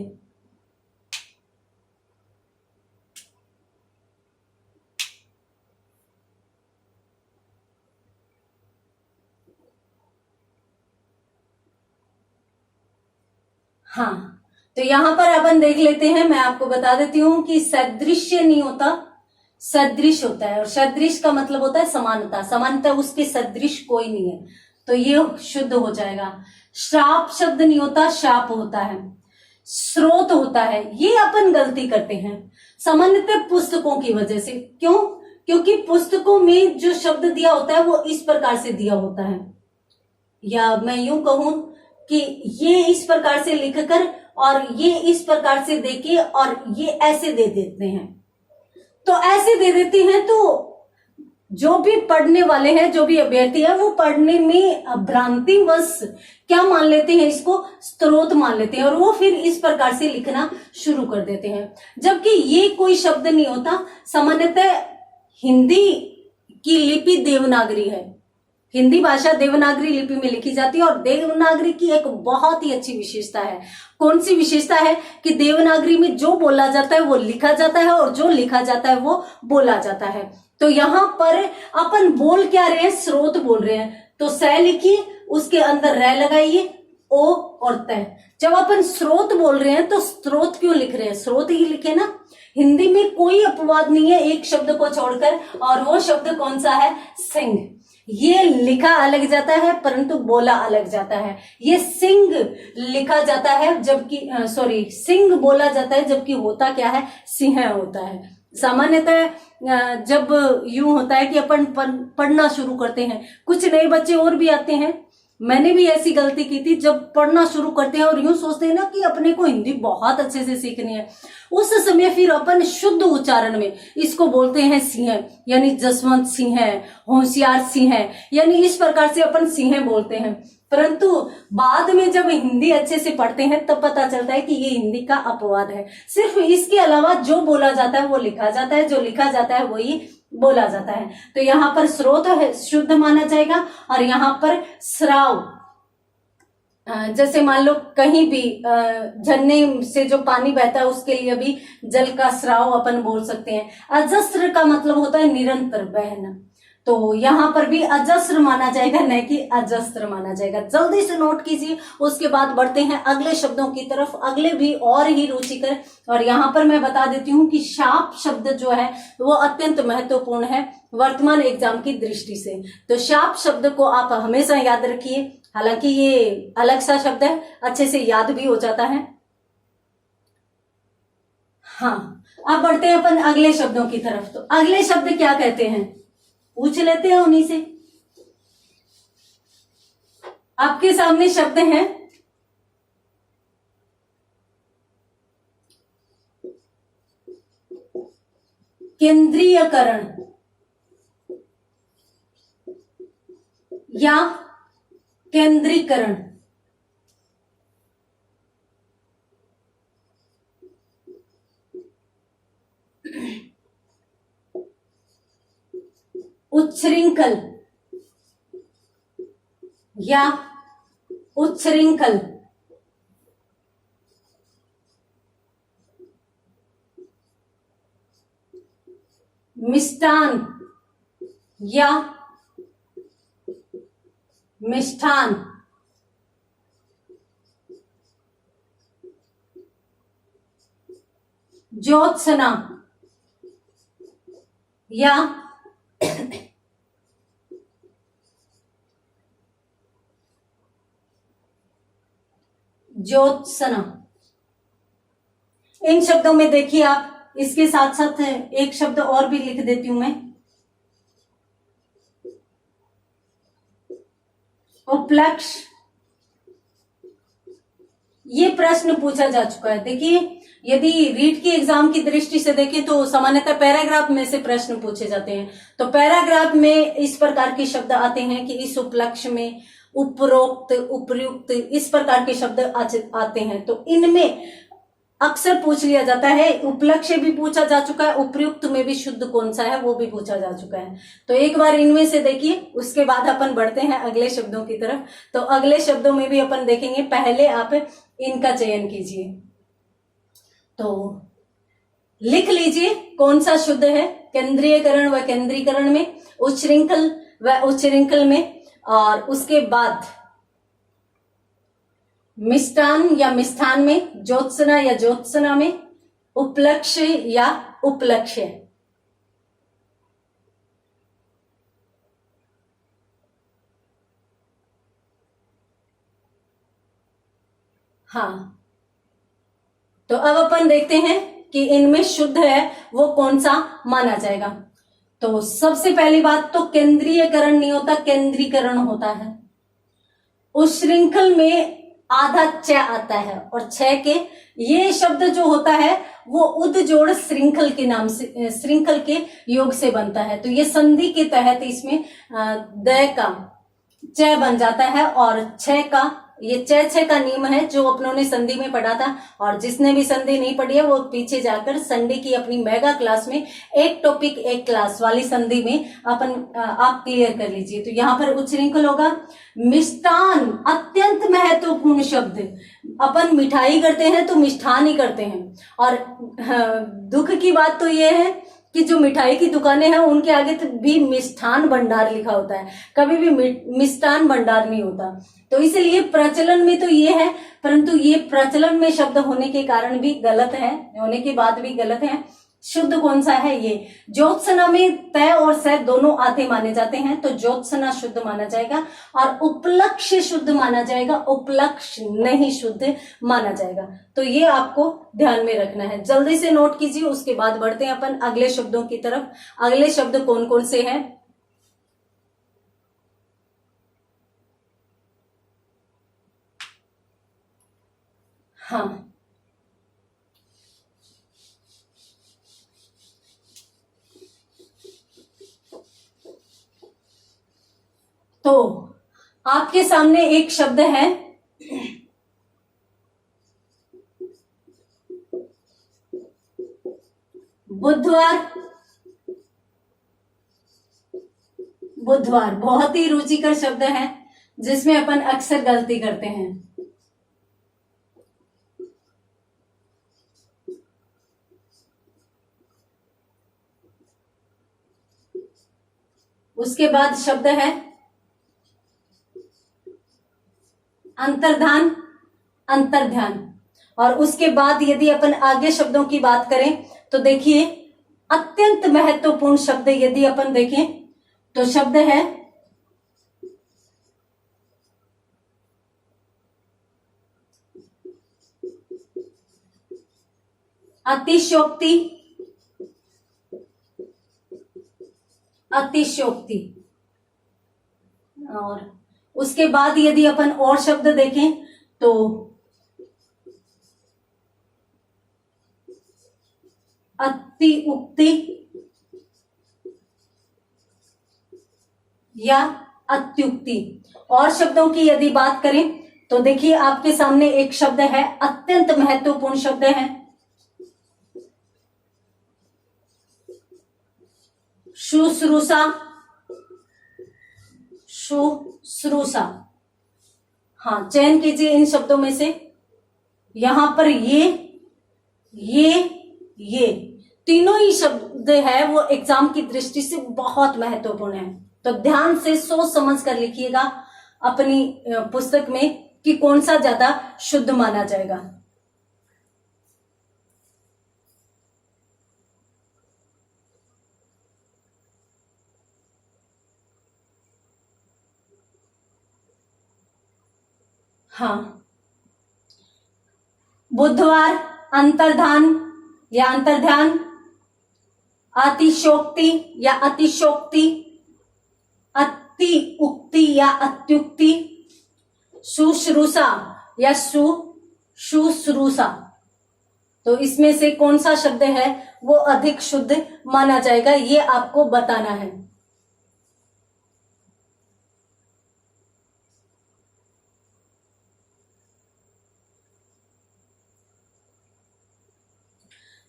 हाँ, तो यहां पर अपन देख लेते हैं, मैं आपको बता देती हूं कि सदृश्य नहीं होता, सदृश होता है, और सदृश का मतलब होता है समानता, समानता उसके सदृश कोई नहीं है, तो ये शुद्ध हो जाएगा। श्राप शब्द नहीं होता, शाप होता है। स्रोत होता है, ये अपन गलती करते हैं सामान्यतः पुस्तकों की वजह से। क्यों? क्योंकि पुस्तकों में जो शब्द दिया होता है वो इस प्रकार से दिया होता है, या मैं यूं कहूं कि ये इस प्रकार से लिखकर और ये इस प्रकार से देके और ये ऐसे दे देते हैं, तो ऐसे दे देते हैं, तो जो भी पढ़ने वाले हैं, जो भी अभ्यर्थी है, वो पढ़ने में भ्रांतिवश क्या मान लेते हैं, इसको स्त्रोत मान लेते हैं, और वो फिर इस प्रकार से लिखना शुरू कर देते हैं, जबकि ये कोई शब्द नहीं होता। सामान्यतः हिंदी की लिपि देवनागरी है, हिंदी भाषा देवनागरी लिपि में लिखी जाती है, और देवनागरी की एक बहुत ही अच्छी विशेषता है। कौन सी विशेषता है कि देवनागरी में जो बोला जाता है वो लिखा जाता है, और जो लिखा जाता है वो बोला जाता है। तो यहां पर अपन बोल क्या रहे हैं, स्रोत बोल रहे हैं, तो स लिखिए, उसके अंदर र लगाइए, ओ और त। जब अपन स्रोत बोल रहे हैं तो स्त्रोत क्यों लिख रहे हैं, स्रोत ही लिखे ना। हिंदी में कोई अपवाद नहीं है एक शब्द को छोड़कर, और वो शब्द कौन सा है, सिंह। ये लिखा अलग जाता है परंतु बोला अलग जाता है। ये सिंह लिखा जाता है जबकि सिंह बोला जाता है, जबकि होता क्या है, सिंह होता है। सामान्यतः जब यूं होता है कि अपन पढ़ना शुरू करते हैं, कुछ नए बच्चे और भी आते हैं, मैंने भी ऐसी गलती की थी, जब पढ़ना शुरू करते हैं और यूं सोचते हैं ना कि अपने को हिंदी बहुत अच्छे से सीखनी है, उस समय फिर अपन शुद्ध उच्चारण में इसको बोलते हैं सिंह, यानी जसवंत सिंह है, होशियार सिंह है, यानी इस प्रकार से अपन सिंह बोलते हैं। परंतु बाद में जब हिंदी अच्छे से पढ़ते हैं तब पता चलता है कि ये हिंदी का अपवाद है। सिर्फ इसके अलावा जो बोला जाता है वो लिखा जाता है, जो लिखा जाता है वही बोला जाता है। तो यहाँ पर स्रोत है शुद्ध माना जाएगा, और यहाँ पर स्राव, जैसे मान लो कहीं भी झरने से जो पानी बहता है उसके लिए भी जल का स्राव अपन बोल सकते हैं। अजस्त्र का मतलब होता है निरंतर बहना, तो यहाँ पर भी अजस्र माना जाएगा, न कि अजस्त्र माना जाएगा। जल्दी से नोट कीजिए, उसके बाद बढ़ते हैं अगले शब्दों की तरफ, अगले भी और ही रुचिकर। और यहाँ पर मैं बता देती हूँ कि शाप शब्द जो है वो अत्यंत महत्वपूर्ण है वर्तमान एग्जाम की दृष्टि से। तो शाप शब्द को आप हमेशा याद रखिए, हालांकि ये अलग सा शब्द है, अच्छे से याद भी हो जाता है। हाँ, अब बढ़ते हैं अपन अगले शब्दों की तरफ। तो अगले शब्द क्या कहते हैं, पूछ लेते हैं उन्हीं से। आपके सामने शब्द है केंद्रीयकरण या केंद्रीकरण। उच्छृंखल या उच्छृंखल। मिष्टान या मिष्ठान। ज्योत्सना या ज्योत्सना। इन शब्दों में देखिए आप, इसके साथ साथ एक शब्द और भी लिख देती हूं मैं, उपलक्ष। ये प्रश्न पूछा जा चुका है। देखिए, यदि रीट की एग्जाम की दृष्टि से देखें तो सामान्यतः पैराग्राफ में से प्रश्न पूछे जाते हैं। तो पैराग्राफ में इस प्रकार के शब्द आते हैं कि इस उपलक्ष्य में, उपरोक्त, उपर्युक्त, इस प्रकार के शब्द आते हैं। तो इनमें अक्सर पूछ लिया जाता है। उपलक्ष्य भी पूछा जा चुका है, उपर्युक्त में भी शुद्ध कौन सा है वो भी पूछा जा चुका है। तो एक बार इनमें से देखिए, उसके बाद अपन बढ़ते हैं अगले शब्दों की तरफ। तो अगले शब्दों में भी अपन देखेंगे, पहले आप इनका चयन कीजिए। तो लिख लीजिए कौन सा शुद्ध है, केंद्रीयकरण व केंद्रीकरण में, उच्छृंखल व उच्छृंखल में, और उसके बाद मिष्टान या मिष्ठान में, ज्योत्सना या ज्योत्सना में, उपलक्ष्य या उपलक्ष्य। हाँ, तो अब अपन देखते हैं कि इनमें शुद्ध है वो कौन सा माना जाएगा। तो सबसे पहली बात तो केंद्रीयकरण नहीं होता, केंद्रीकरण होता है। उच्छृंखल में आधा च आता है, और छ के ये शब्द जो होता है वो उद जोड़ श्रृंखल के नाम से, श्रृंखल के योग से बनता है। तो ये संधि के तहत इसमें द का च बन जाता है, और छ का ये छ का नियम है जो अपनों ने संधि में पढ़ा था। और जिसने भी संधि नहीं पढ़ी है वो पीछे जाकर संधि की अपनी मेगा क्लास में, एक टॉपिक एक क्लास वाली संधि में अपन आप क्लियर कर लीजिए। तो यहाँ पर उच्छृंखल होगा। मिष्टान अत्यंत महत्वपूर्ण शब्द। अपन मिठाई करते हैं तो मिष्ठान ही करते हैं, और दुख की बात तो ये है कि जो मिठाई की दुकानें हैं उनके आगे तो भी मिष्ठान भंडार लिखा होता है, कभी भी मिष्ठान भंडार नहीं होता। तो इसलिए प्रचलन में तो ये है, परंतु ये प्रचलन में शब्द होने के कारण भी गलत है, होने के बाद भी गलत है। शुद्ध कौन सा है, ये ज्योत्सना में तय और स दोनों आते माने जाते हैं, तो ज्योत्सना शुद्ध माना जाएगा, और उपलक्ष्य शुद्ध माना जाएगा, उपलक्ष्य नहीं शुद्ध माना जाएगा। तो ये आपको ध्यान में रखना है, जल्दी से नोट कीजिए। उसके बाद बढ़ते हैं अपन अगले शब्दों की तरफ। अगले शब्द कौन कौन से हैं, हाँ, तो आपके सामने एक शब्द है बुधवार। बुधवार बहुत ही रुचिकर शब्द है जिसमें अपन अक्सर गलती करते हैं। उसके बाद शब्द है अंतर्धान, अंतर्ध्यान। और उसके बाद यदि अपन आगे शब्दों की बात करें तो देखिए अत्यंत महत्वपूर्ण शब्द यदि अपन देखें तो शब्द है अतिशयोक्ति, अतिशयोक्ति। और उसके बाद यदि अपन और शब्द देखें तो अति उक्ति या अत्युक्ति। और शब्दों की यदि बात करें तो देखिए आपके सामने एक शब्द है, अत्यंत महत्वपूर्ण शब्द है, शुश्रूषा, शुश्रूषा। हाँ, चयन कीजिए इन शब्दों में से। यहां पर ये तीनों ही शब्द है वो एग्जाम की दृष्टि से बहुत महत्वपूर्ण है, तो ध्यान से सोच समझ कर लिखिएगा अपनी पुस्तक में कि कौन सा ज्यादा शुद्ध माना जाएगा। हाँ, बुधवार, अंतर्धान या अंतर्ध्यान, अतिशयोक्ति या अतिशयोक्ति, अति उक्ति या अत्युक्ति, शुश्रूषा या शुश्रूषा। तो इसमें से कौन सा शब्द है वो अधिक शुद्ध माना जाएगा, ये आपको बताना है।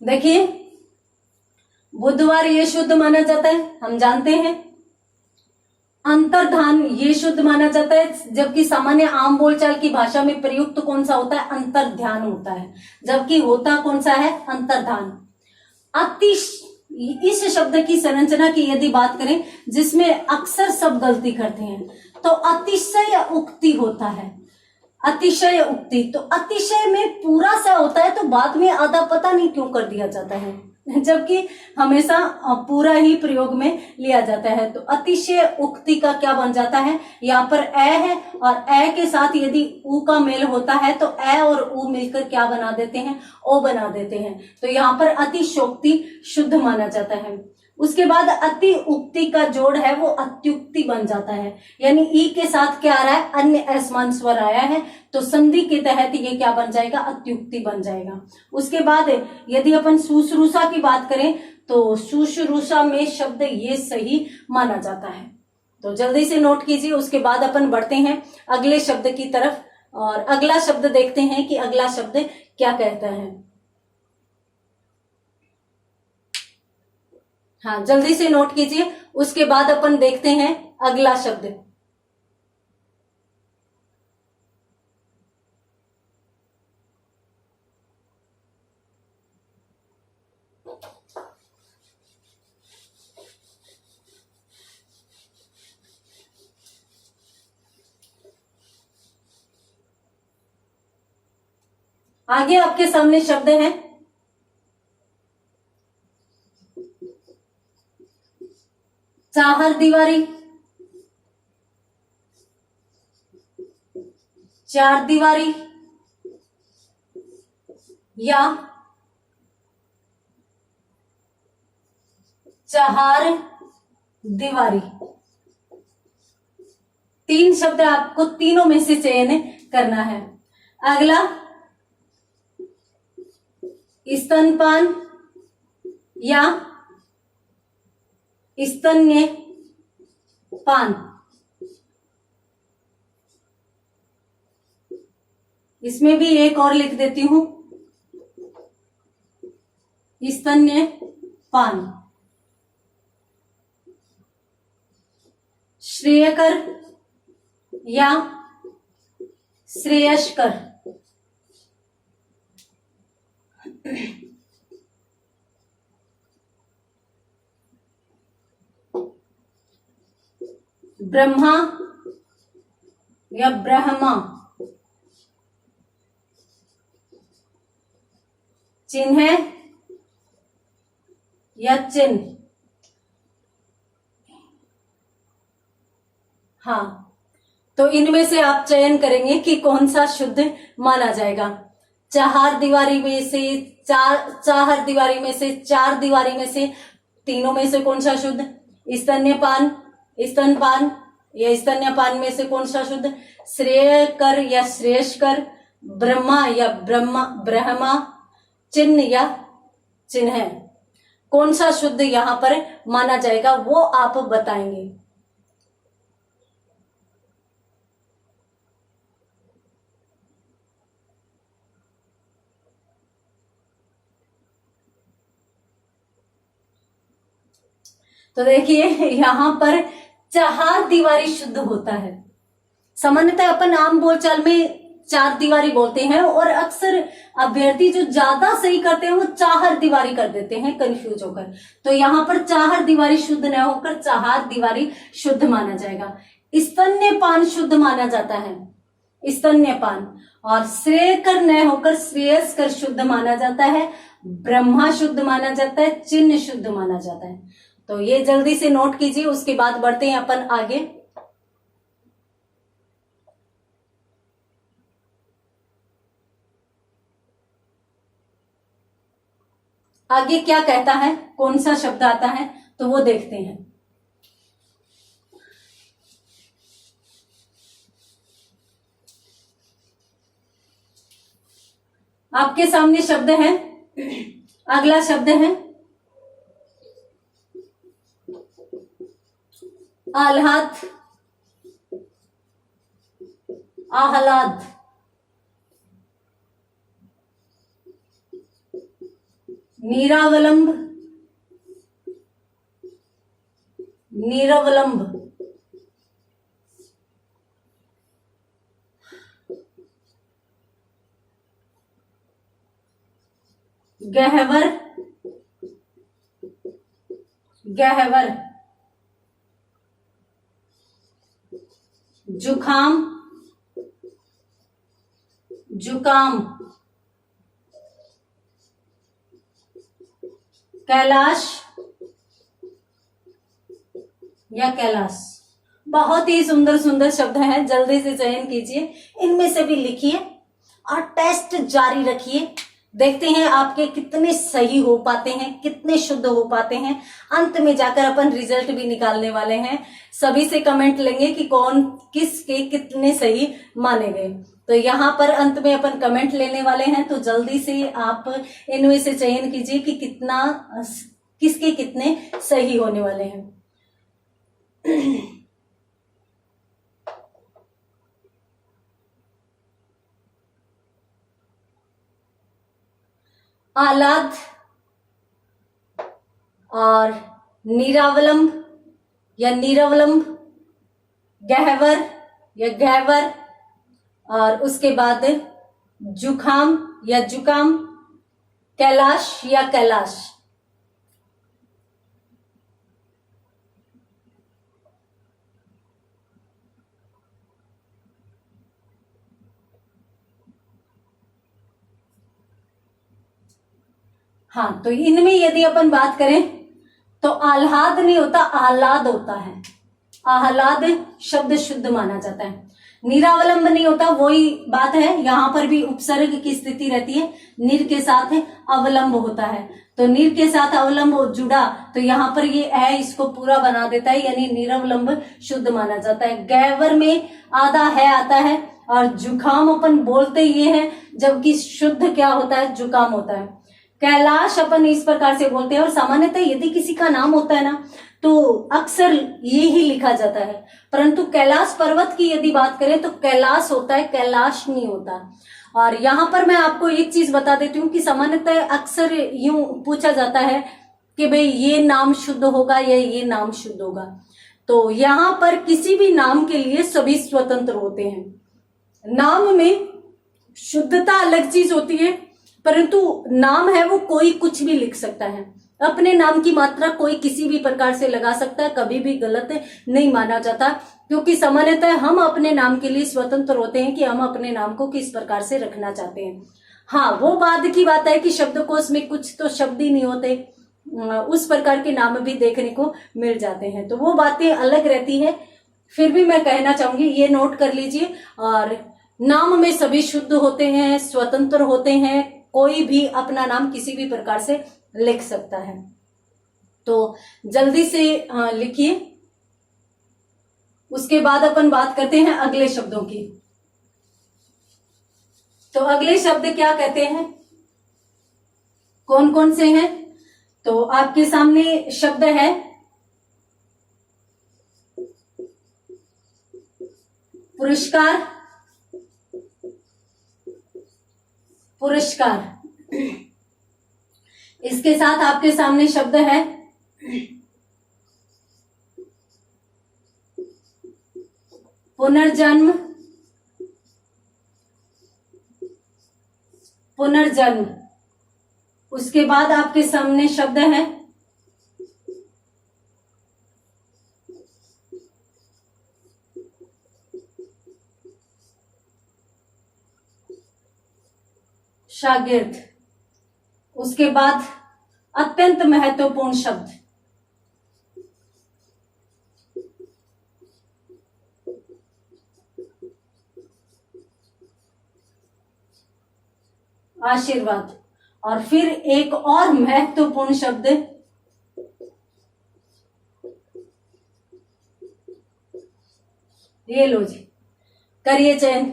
देखिए बुधवार ये शुद्ध माना जाता है, हम जानते हैं। अंतर्धान ये शुद्ध माना जाता है, जबकि सामान्य आम बोलचाल की भाषा में प्रयुक्त कौन सा होता है, अंतर्ध्यान होता है, जबकि होता कौन सा है, अंतर्धान। इस शब्द की संरचना की यदि बात करें जिसमें अक्सर सब गलती करते हैं तो अतिशय उक्ति होता है, अतिशय उक्ति। तो अतिशय में पूरा सा होता है तो बाद में आधा पता नहीं क्यों कर दिया जाता है, जबकि हमेशा पूरा ही प्रयोग में लिया जाता है। तो अतिशय उक्ति का क्या बन जाता है, यहाँ पर ए है और ए के साथ यदि उ का मेल होता है तो ए और उ मिलकर क्या बना देते हैं, ओ बना देते हैं। तो यहाँ पर अतिशयोक्ति शुद्ध माना जाता है। उसके बाद अति उक्ति का जोड़ है वो अत्युक्ति बन जाता है, यानी ई के साथ क्या आ रहा है, अन्य असमान स्वर आया है, तो संधि के तहत ये क्या बन जाएगा, अत्युक्ति बन जाएगा। उसके बाद यदि अपन शुश्रूषा की बात करें तो शुश्रूषा में शब्द ये सही माना जाता है, तो जल्दी से नोट कीजिए। उसके बाद अपन बढ़ते हैं अगले शब्द की तरफ और अगला शब्द देखते हैं कि अगला शब्द क्या कहता है। हाँ, जल्दी से नोट कीजिए। उसके बाद अपन देखते हैं अगला शब्द। आगे आपके सामने शब्द है चार दीवारी, चार दीवारी या चार दीवारी। तीन शब्द आपको तीनों में से चयन करना है। अगला स्तनपान या स्तन्यपान। इसमें भी एक और लिख देती हूं, स्तन्यपान। श्रेयकर या श्रेयस्कर। ब्रह्मा या ब्रह्मा, चिन्ह या चिन्ह। हाँ, तो इनमें से आप चयन करेंगे कि कौन सा शुद्ध माना जाएगा। चार दीवारी में से, चार दीवारी में से, चार दीवारी में से, तीनों में से कौन सा शुद्ध? स्तन्यपान, स्तनपान या स्तन्यपान में से कौन सा शुद्ध? श्रेयकर या श्रेयस्कर, ब्रह्मा या ब्रह्मा, चिन्ह या चिन्ह। कौन सा शुद्ध यहां पर माना जाएगा वो आप बताएंगे। तो देखिए यहां पर चार दीवारी शुद्ध होता है। सामान्यतः अपन आम बोलचाल में चार दीवारी बोलते हैं और अक्सर अभ्यर्थी जो ज्यादा सही करते हैं वो चार दीवारी कर देते हैं कंफ्यूज होकर। तो यहाँ पर चार दीवारी शुद्ध न होकर चार दीवारी शुद्ध माना जाएगा। स्तन्यपान शुद्ध माना जाता है, स्तन्यपान। और श्रेयकर न होकर श्रेयस्कर शुद्ध माना जाता है, ब्रह्मा शुद्ध माना जाता है, चिन्ह शुद्ध माना जाता है। तो ये जल्दी से नोट कीजिए, उसके बाद बढ़ते हैं अपन आगे। आगे क्या कहता है, कौन सा शब्द आता है, तो वो देखते हैं। आपके सामने शब्द है, अगला शब्द है आह्लाद, आह्लाद। नीरावलंब, नीरावलंब। गहवर, गहवर। जुखाम, जुकाम। कैलाश या कैलाश। बहुत ही सुंदर सुंदर शब्द हैं, जल्दी से चयन कीजिए, इनमें से भी लिखिए और टेस्ट जारी रखिए। देखते हैं आपके कितने सही हो पाते हैं, कितने शुद्ध हो पाते हैं। अंत में जाकर अपन रिजल्ट भी निकालने वाले हैं, सभी से कमेंट लेंगे कि कौन किसके कितने सही माने गए। तो यहाँ पर अंत में अपन कमेंट लेने वाले हैं, तो जल्दी से आप इनमें से चयन कीजिए कि कितना किसके कितने सही होने वाले हैं। आह्लाद और नीरावलंब या नीरावलंब, गहवर या गहवर, और उसके बाद जुखाम या जुकाम, कैलाश या कैलाश। हाँ, तो इनमें यदि अपन बात करें तो आह्लाद नहीं होता, आह्लाद होता है। आह्लाद शब्द शुद्ध माना जाता है। नीरावलंब नहीं होता, वही बात है, यहां पर भी उपसर्ग की स्थिति रहती है, नीर के साथ अवलंब होता है। तो नीर के साथ अवलंब जुड़ा तो यहाँ पर ये है, इसको पूरा बना देता है, यानी नीरावलंब शुद्ध माना जाता है। गैवर में आधा है आता है, और जुखाम अपन बोलते ये है, जबकि शुद्ध क्या होता है, जुकाम होता है। कैलाश अपन इस प्रकार से बोलते हैं, और सामान्यतः यदि किसी का नाम होता है ना तो अक्सर ये ही लिखा जाता है, परंतु कैलाश पर्वत की यदि बात करें तो कैलाश होता है, कैलाश नहीं होता। और यहाँ पर मैं आपको एक चीज बता देती हूँ कि सामान्यतः अक्सर यूं पूछा जाता है कि भाई ये नाम शुद्ध होगा या ये नाम शुद्ध होगा। तो यहाँ पर किसी भी नाम के लिए सभी स्वतंत्र होते हैं। नाम में शुद्धता अलग चीज होती है, परंतु नाम है वो कोई कुछ भी लिख सकता है। अपने नाम की मात्रा कोई किसी भी प्रकार से लगा सकता है, कभी भी गलत नहीं माना जाता, क्योंकि सामान्यतः हम अपने नाम के लिए स्वतंत्र होते हैं कि हम अपने नाम को किस प्रकार से रखना चाहते हैं। हाँ, वो बाद की बात है कि शब्दकोश में कुछ तो शब्द ही नहीं होते, उस प्रकार के नाम भी देखने को मिल जाते हैं, तो वो बातें अलग रहती है। फिर भी मैं कहना चाहूंगी, ये नोट कर लीजिए, और नाम में सभी शुद्ध होते हैं, स्वतंत्र होते हैं, कोई भी अपना नाम किसी भी प्रकार से लिख सकता है। तो जल्दी से लिखिए। उसके बाद अपन बात करते हैं अगले शब्दों की। तो अगले शब्द क्या कहते हैं, कौन कौन से हैं? तो आपके सामने शब्द है पुरस्कार, पुरस्कार। इसके साथ आपके सामने शब्द है पुनर्जन्म, पुनर्जन्म। उसके बाद आपके सामने शब्द है शागिर्द। उसके बाद अत्यंत महत्वपूर्ण शब्द आशीर्वाद। और फिर एक और महत्वपूर्ण शब्द ये लो जी, करिए चयन।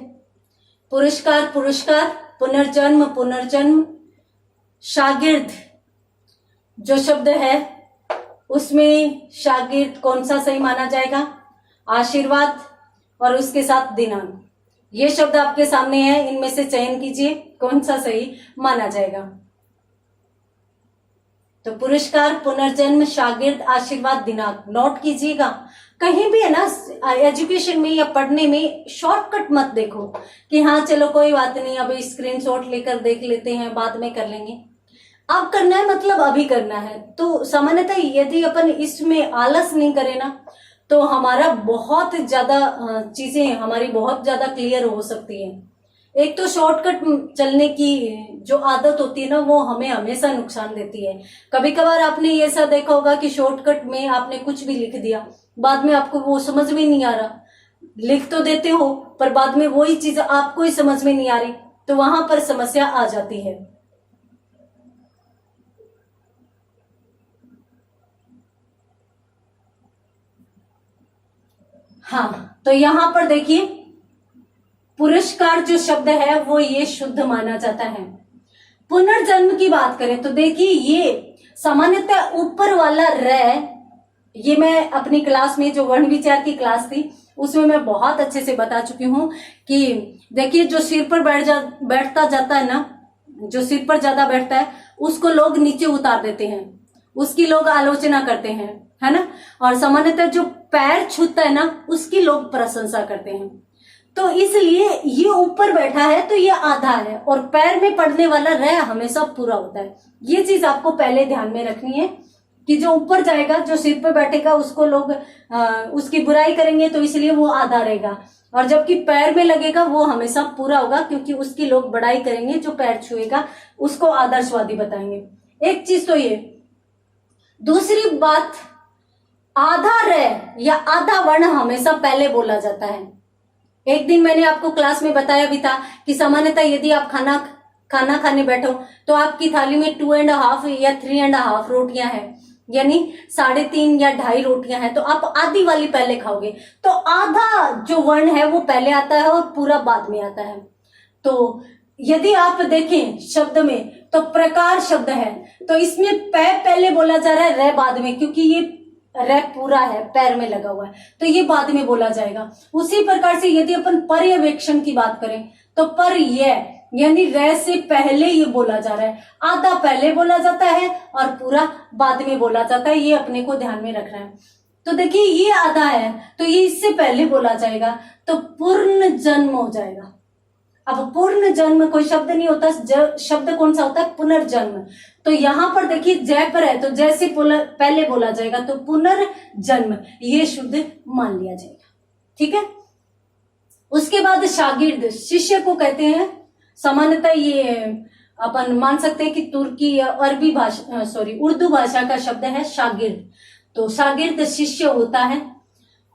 पुरस्कार, पुरस्कार, पुनर्जन्म, पुनर्जन्म, शागिर्द। जो शब्द है उसमें शागिर्द कौन सा सही माना जाएगा? आशीर्वाद, और उसके साथ दिनांक। ये शब्द आपके सामने है, इनमें से चयन कीजिए कौन सा सही माना जाएगा। तो पुरस्कार, पुनर्जन्म, शागिर्द, आशीर्वाद, दिनांक नोट कीजिएगा। कहीं भी है ना एजुकेशन में या पढ़ने में शॉर्टकट मत देखो कि हाँ चलो कोई बात नहीं, अभी स्क्रीनशॉट लेकर देख लेते हैं, बाद में कर लेंगे। अब करना है मतलब अभी करना है। तो सामान्यतः यदि अपन इसमें आलस नहीं करें ना, तो हमारा बहुत ज्यादा चीजें हमारी बहुत ज्यादा क्लियर हो सकती है। एक तो शॉर्टकट चलने की जो आदत होती है ना, वो हमें हमेशा नुकसान देती है। कभी कभार आपने ये ऐसा देखा होगा कि शॉर्टकट में आपने कुछ भी लिख दिया, बाद में आपको वो समझ में नहीं आ रहा। लिख तो देते हो पर बाद में वही चीज आपको ही समझ में नहीं आ रही, तो वहां पर समस्या आ जाती है। हाँ, तो यहां पर देखिए पुरस्कार जो शब्द है वो ये शुद्ध माना जाता है। पुनर्जन्म की बात करें तो देखिए ये सामान्यतः ऊपर वाला र, ये मैं अपनी क्लास में जो वर्ण विचार की क्लास थी उसमें मैं बहुत अच्छे से बता चुकी हूं कि देखिए जो सिर पर बैठता जाता है ना, जो सिर पर ज्यादा बैठता है उसको लोग नीचे उतार देते हैं, उसकी लोग आलोचना करते हैं, है ना। और सामान्यतः जो पैर छूता है ना उसकी लोग प्रशंसा करते हैं। तो इसलिए ये ऊपर बैठा है तो ये आधा है, और पैर में पड़ने वाला र हमेशा पूरा होता है। ये चीज आपको पहले ध्यान में रखनी है कि जो ऊपर जाएगा, जो सिर पर बैठेगा, उसको लोग उसकी बुराई करेंगे तो इसलिए वो आधा रहेगा, और जबकि पैर में लगेगा वो हमेशा पूरा होगा, क्योंकि उसकी लोग बड़ाई करेंगे। जो पैर छुएगा उसको आदर्शवादी बताएंगे। एक चीज तो ये। दूसरी बात, आधा र या आधा वर्ण हमेशा पहले बोला जाता है। एक दिन मैंने आपको क्लास में बताया भी था कि सामान्यतः यदि आप खाना खाने बैठो तो आपकी थाली में 2.5 या 3.5 रोटियां हैं, यानी 3.5 या 2.5 रोटियां हैं, तो आप आधी वाली पहले खाओगे। तो आधा जो वर्ण है वो पहले आता है और पूरा बाद में आता है। तो यदि आप देखें शब्द में तो प्रकार शब्द है, तो इसमें पहले बोला जा रहा है, र बाद में, क्योंकि ये र पूरा है, पैर में लगा हुआ है, तो ये बाद में बोला जाएगा। उसी प्रकार से यदि अपन पर्यवेक्षण की बात करें तो पर यानी र से पहले ये बोला जा रहा है, आधा पहले बोला जाता है और पूरा बाद में बोला जाता है। ये अपने को ध्यान में रखना है। तो देखिए ये आधा है तो ये इससे पहले बोला जाएगा, तो पूर्ण जन्म हो जाएगा। अब पूर्ण जन्म कोई शब्द नहीं होता, शब्द कौन सा होता है? पुनर्जन्म। तो यहां पर देखिए जय पर है, तो जैसे पहले बोला जाएगा तो पुनर्जन्म, ये शुद्ध मान लिया जाएगा। ठीक है। उसके बाद शागिर्द, शिष्य को कहते हैं। सामान्यतः ये अपन मान सकते हैं कि तुर्की या अरबी भाषा, उर्दू भाषा का शब्द है शागिर्द। तो शागिर्द शिष्य होता है।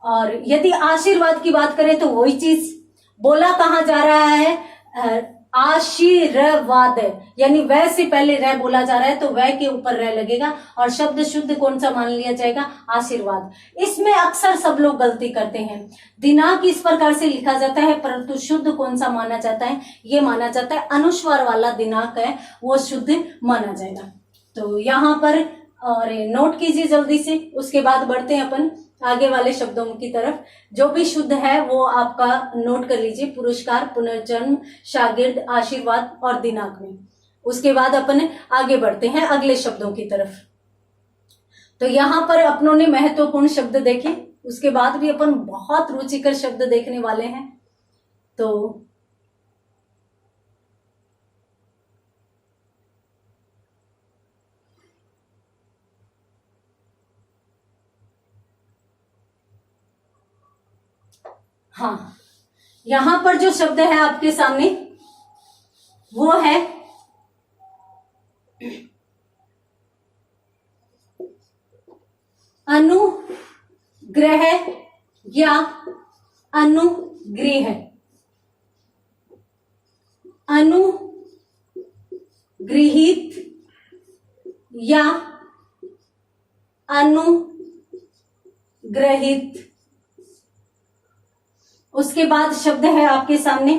और यदि आशीर्वाद की बात करें तो वही चीज बोला कहाँ जा रहा है? आशीर्वाद, यानी वह से पहले रह बोला जा रहा है तो वह के ऊपर रह लगेगा और शब्द शुद्ध कौन सा मान लिया जाएगा? आशीर्वाद। इसमें अक्सर सब लोग गलती करते हैं। दिनांक इस प्रकार से लिखा जाता है परंतु शुद्ध कौन सा माना जाता है? ये माना जाता है अनुस्वार वाला दिनांक है वो शुद्ध माना जाएगा। तो यहाँ पर और नोट कीजिए जल्दी से। उसके बाद बढ़ते हैं अपन आगे वाले शब्दों की तरफ। जो भी शुद्ध है वो आपका नोट कर लीजिए, पुरस्कार, पुनर्जन्म, शागिर्द, आशीर्वाद और दिनांक में। उसके बाद अपन आगे बढ़ते हैं अगले शब्दों की तरफ। तो यहां पर अपनों ने महत्वपूर्ण शब्द देखे, उसके बाद भी अपन बहुत रुचिकर शब्द देखने वाले हैं। तो हाँ, यहां पर जो शब्द है आपके सामने वो है अनुग्रह या अनुगृह। अनुगृहित या अनुग्रहित। उसके बाद शब्द है आपके सामने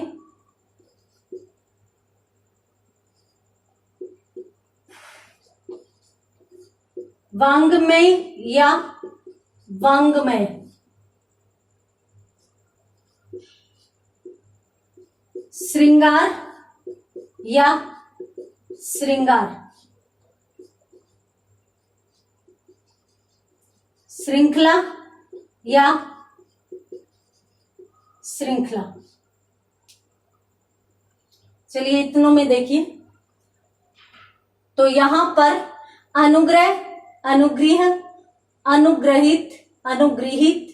वांग्मय या वांग्मय। श्रृंगार या श्रृंगार। श्रृंखला या श्रृंखला। चलिए इतनों में देखिए। तो यहां पर अनुग्रह, अनुगृह, अनुग्रहित, अनुगृहित,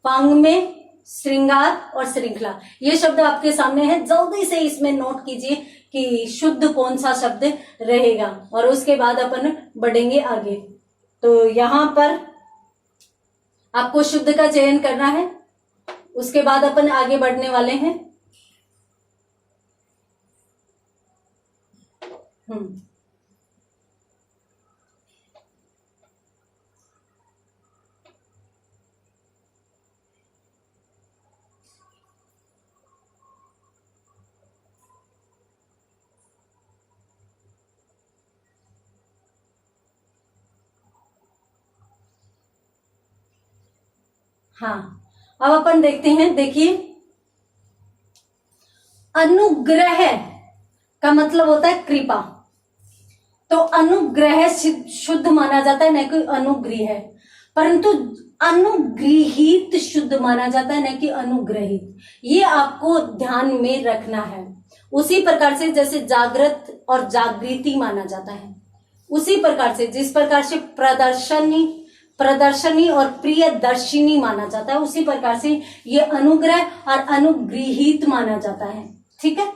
वांग्मय, श्रृंगार और श्रृंखला, ये शब्द आपके सामने है। जल्दी से इसमें नोट कीजिए कि शुद्ध कौन सा शब्द रहेगा और उसके बाद अपन बढ़ेंगे आगे। तो यहां पर आपको शुद्ध का चयन करना है, उसके बाद अपन आगे बढ़ने वाले हैं। हाँ, अब अपन देखते हैं। देखिए, अनुग्रह का मतलब होता है कृपा। तो अनुग्रह शुद्ध माना जाता है, न कि अनुग्रह। परंतु अनुगृहित शुद्ध माना जाता है, न कि अनुग्रहित। ये आपको ध्यान में रखना है। उसी प्रकार से जैसे जागृत और जागृति माना जाता है, उसी प्रकार से जिस प्रकार से प्रदर्शनी और प्रियदर्शिनी माना जाता है, उसी प्रकार से ये अनुग्रह और अनुगृहित माना जाता है। ठीक है।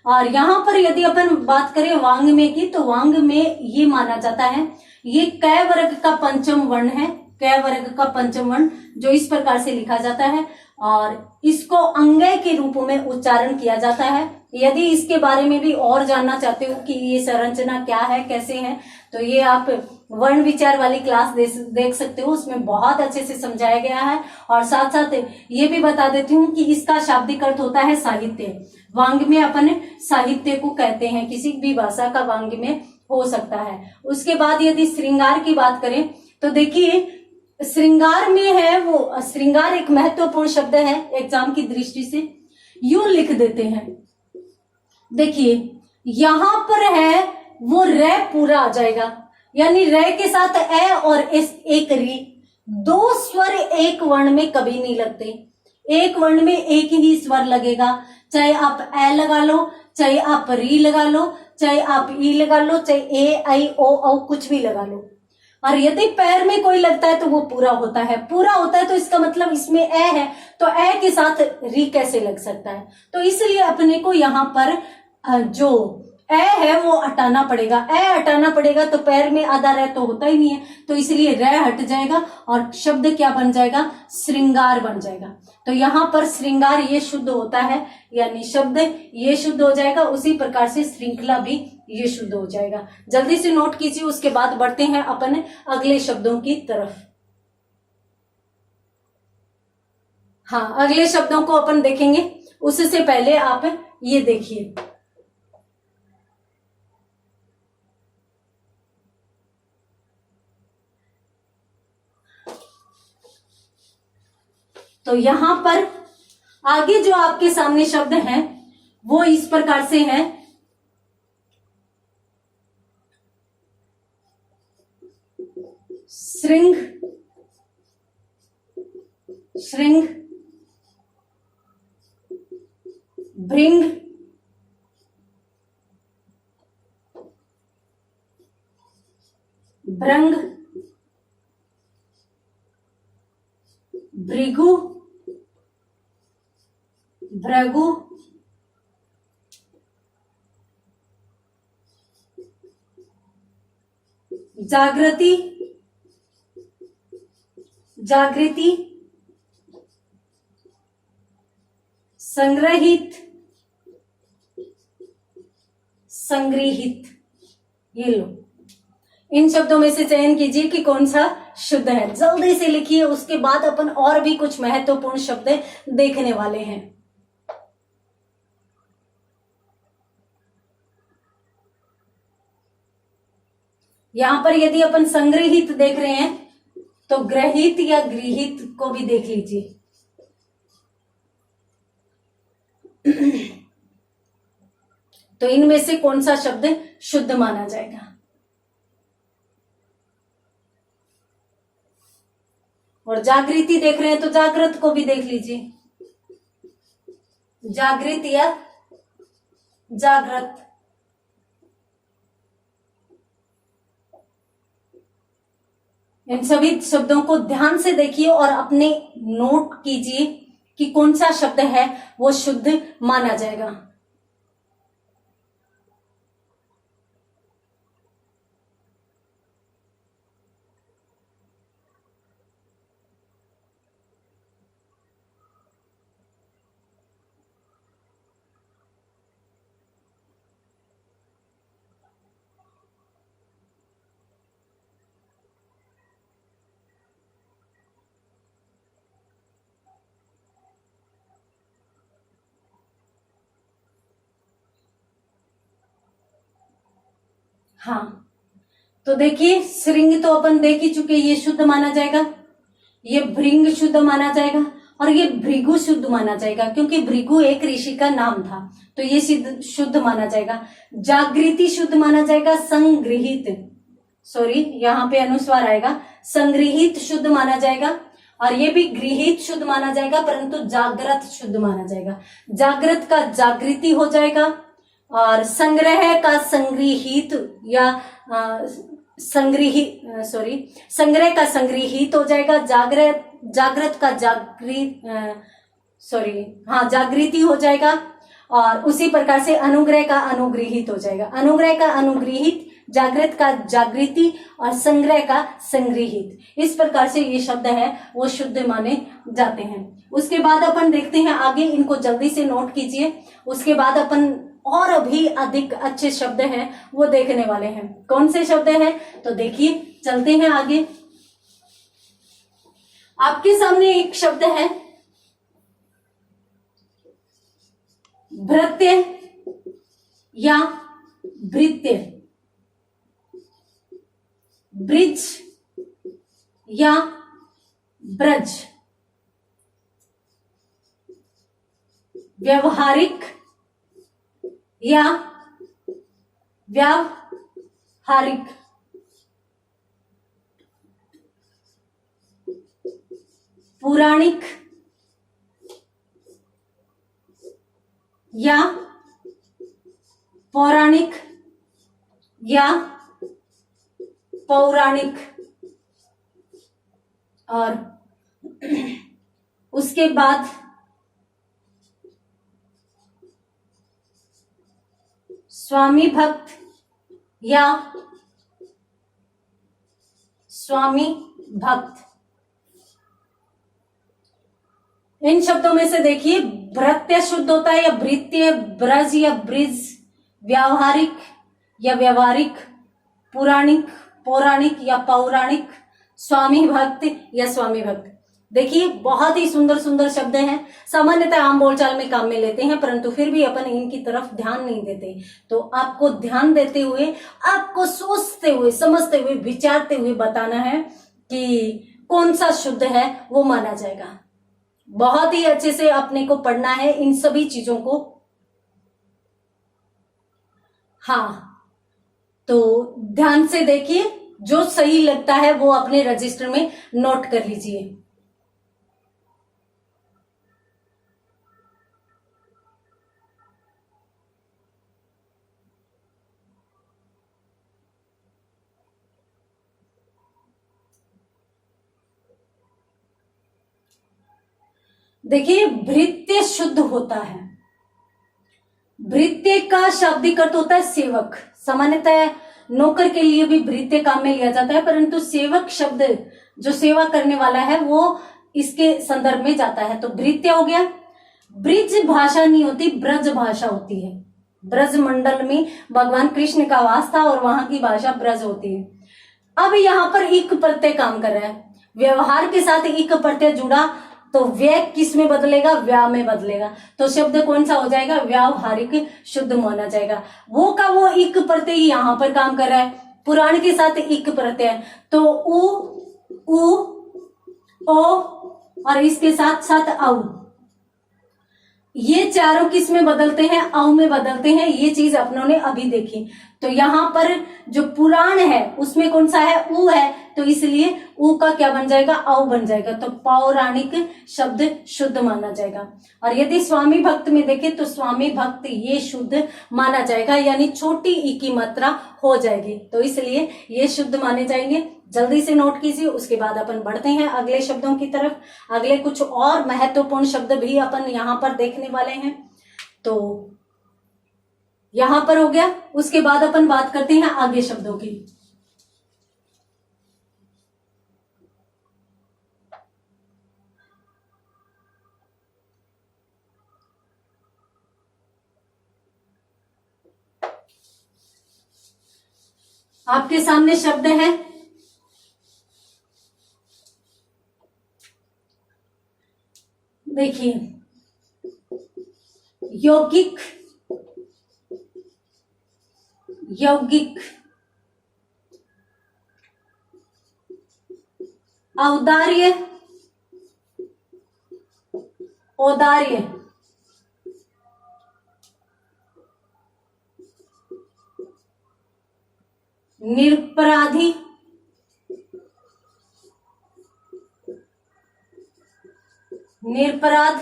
और यहाँ पर यदि अपन बात करें वांग्मय की, तो वांग्मय ये माना जाता है, ये कै वर्ग का पंचम वर्ण है। कै वर्ग का पंचम वर्ण जो इस प्रकार से लिखा जाता है और इसको अंगय के रूप में उच्चारण किया जाता है। यदि इसके बारे में भी और जानना चाहते हो कि ये संरचना क्या है, कैसे है, तो ये आप वर्ण विचार वाली क्लास देख सकते हो, उसमें बहुत अच्छे से समझाया गया है। और साथ साथ ये भी बता देती हूँ कि इसका शाब्दिक अर्थ होता है साहित्य। वांग्मय अपन साहित्य को कहते हैं, किसी भी भाषा का वांग्मय हो सकता है। उसके बाद यदि श्रृंगार की बात करें तो देखिए, श्रृंगार में है वो, श्रृंगार एक महत्वपूर्ण शब्द है एग्जाम की दृष्टि से। यूं लिख देते हैं, देखिए यहां पर है वो र पूरा आ जाएगा, यानी र के साथ ए और एक री। दो स्वर एक वर्ण में कभी नहीं लगते, एक वर्ण में एक ही स्वर लगेगा। चाहे आप ए लगा लो, चाहे आप री लगा लो, चाहे आप ई लगा लो, चाहे ए आई ओ औ कुछ भी लगा लो। और यदि पैर में कोई लगता है तो वो पूरा होता है। पूरा होता है तो इसका मतलब इसमें ए है, तो ए के साथ री कैसे लग सकता है? तो इसलिए अपने को यहाँ पर जो ए है वो हटाना पड़ेगा। ए हटाना पड़ेगा तो पैर में आधा रह तो होता ही नहीं है, तो इसलिए रह हट जाएगा और शब्द क्या बन जाएगा? श्रृंगार बन जाएगा। तो यहाँ पर श्रृंगार ये शुद्ध होता है, यानी शब्द ये शुद्ध हो जाएगा। उसी प्रकार से श्रृंखला भी ये शुद्ध हो जाएगा। जल्दी से नोट कीजिए, उसके बाद बढ़ते हैं अपन अगले शब्दों की तरफ। हाँ, अगले शब्दों को अपन देखेंगे, उससे पहले आप ये देखिए। तो यहां पर आगे जो आपके सामने शब्द हैं वो इस प्रकार से हैं। श्रृंग, श्रृंग, भृंग, भृंग, भृगु, भृगु, जागृति, जागृति, संग्रहित, संग्रहित। ये लो, इन शब्दों में से चयन कीजिए कि कौन सा शुद्ध है। जल्दी से लिखिए, उसके बाद अपन और भी कुछ महत्वपूर्ण शब्द देखने वाले हैं। यहां पर यदि अपन संग्रहित देख रहे हैं तो ग्रहित या गृहित को भी देख लीजिए। तो इनमें से कौन सा शब्द शुद्ध माना जाएगा? और जागृति देख रहे हैं तो जागृत को भी देख लीजिए। जागृत या जागृत। इन सभी शब्दों को ध्यान से देखिए और अपने नोट कीजिए कि कौन सा शब्द है वो शुद्ध माना जाएगा। हाँ, तो देखिए, श्रृंग तो अपन देख ही चुके, ये शुद्ध माना जाएगा। ये भृंग शुद्ध माना जाएगा और ये भृगु शुद्ध माना जाएगा, क्योंकि भृगु एक ऋषि का नाम था, तो ये शुद्ध माना जाएगा। जागृति शुद्ध माना जाएगा। संग्रहित, सॉरी यहाँ पे अनुस्वार आएगा, संग्रहित शुद्ध माना जाएगा। और ये भी गृहित शुद्ध माना जाएगा, परंतु जागृत शुद्ध माना जाएगा। जागृत का जागृति हो जाएगा और संग्रह का संग्रहित या संग्रह का संग्रहित हो जाएगा। जागृत का जागृति हो जाएगा। और उसी प्रकार से अनुग्रह का अनुग्रहित हो जाएगा। अनुग्रह का अनुग्रहित, जागृत का जागृति और संग्रह का संग्रहित। इस प्रकार से ये शब्द है वो शुद्ध माने जाते हैं। उसके बाद अपन देखते हैं आगे, इनको जल्दी से नोट कीजिए। उसके बाद अपन और भी अधिक अच्छे शब्द हैं वो देखने वाले हैं। कौन से शब्द हैं तो देखिए, चलते हैं आगे। आपके सामने एक शब्द है भृत्य या भृत्य, ब्रिज या ब्रज, व्यवहारिक या व्यावहारिक, पौराणिक या पौराणिक या पौराणिक। और उसके बाद स्वामी भक्त या स्वामी भक्त। इन शब्दों में से देखिए भृत्य शुद्ध होता है या भृत्य, ब्रज या ब्रिज, व्यावहारिक या व्यवहारिक, पुराणिक, पौराणिक या पौराणिक, स्वामी भक्त या स्वामी भक्त। देखिए बहुत ही सुंदर सुंदर शब्द हैं, सामान्यतः आम बोलचाल में काम में लेते हैं, परंतु फिर भी अपन इनकी तरफ ध्यान नहीं देते। तो आपको ध्यान देते हुए, आपको सोचते हुए, समझते हुए, विचारते हुए बताना है कि कौन सा शुद्ध है वो माना जाएगा। बहुत ही अच्छे से अपने को पढ़ना है इन सभी चीजों को। हाँ, तो ध्यान से देखिए, जो सही लगता है वो अपने रजिस्टर में नोट कर लीजिए। देखिए भृत्य शुद्ध होता है। भृत्य का शाब्दिक अर्थ होता है सेवक। सामान्यतः नौकर के लिए भी भृत्य काम में लिया जाता है, परंतु सेवक शब्द जो सेवा करने वाला है वो इसके संदर्भ में जाता है। तो भृत्य हो गया। ब्रिज भाषा नहीं होती, ब्रज भाषा होती है। ब्रज मंडल में भगवान कृष्ण का वास था और वहां की भाषा ब्रज होती है। अब यहाँ पर इक प्रत्यय काम कर रहा है, व्यवहार के साथ इक प्रत्यय जुड़ा तो व्यय किस में बदलेगा, व्या में बदलेगा। तो शब्द कौन सा हो जाएगा, व्यावहारिक शुद्ध माना जाएगा। वो का वो इक प्रत्यय यहां पर काम कर रहा है, पुराण के साथ इक प्रत्यय, तो उ, ओ और इसके साथ साथ औ, ये चारों किस में बदलते हैं, औ में बदलते हैं। ये चीज अपनों ने अभी देखी। तो यहाँ पर जो पुराण है उसमें कौन सा है, उ है, तो इसलिए उ का क्या बन जाएगा, औ बन जाएगा। तो पौराणिक शब्द शुद्ध माना जाएगा। और यदि स्वामी भक्त में देखें तो स्वामी भक्त ये शुद्ध माना जाएगा, यानी छोटी ई की मात्रा हो जाएगी, तो इसलिए ये शुद्ध माने जाएंगे। जल्दी से नोट कीजिए, उसके बाद अपन बढ़ते हैं अगले शब्दों की तरफ। अगले कुछ और महत्वपूर्ण शब्द भी अपन यहाँ पर देखने वाले हैं। तो यहां पर हो गया, उसके बाद अपन बात करते हैं आगे शब्दों की। आपके सामने शब्द है देखिए, यौगिक, यौगिक, औदार्य, औदार्य, निरपराधी, निरपराध,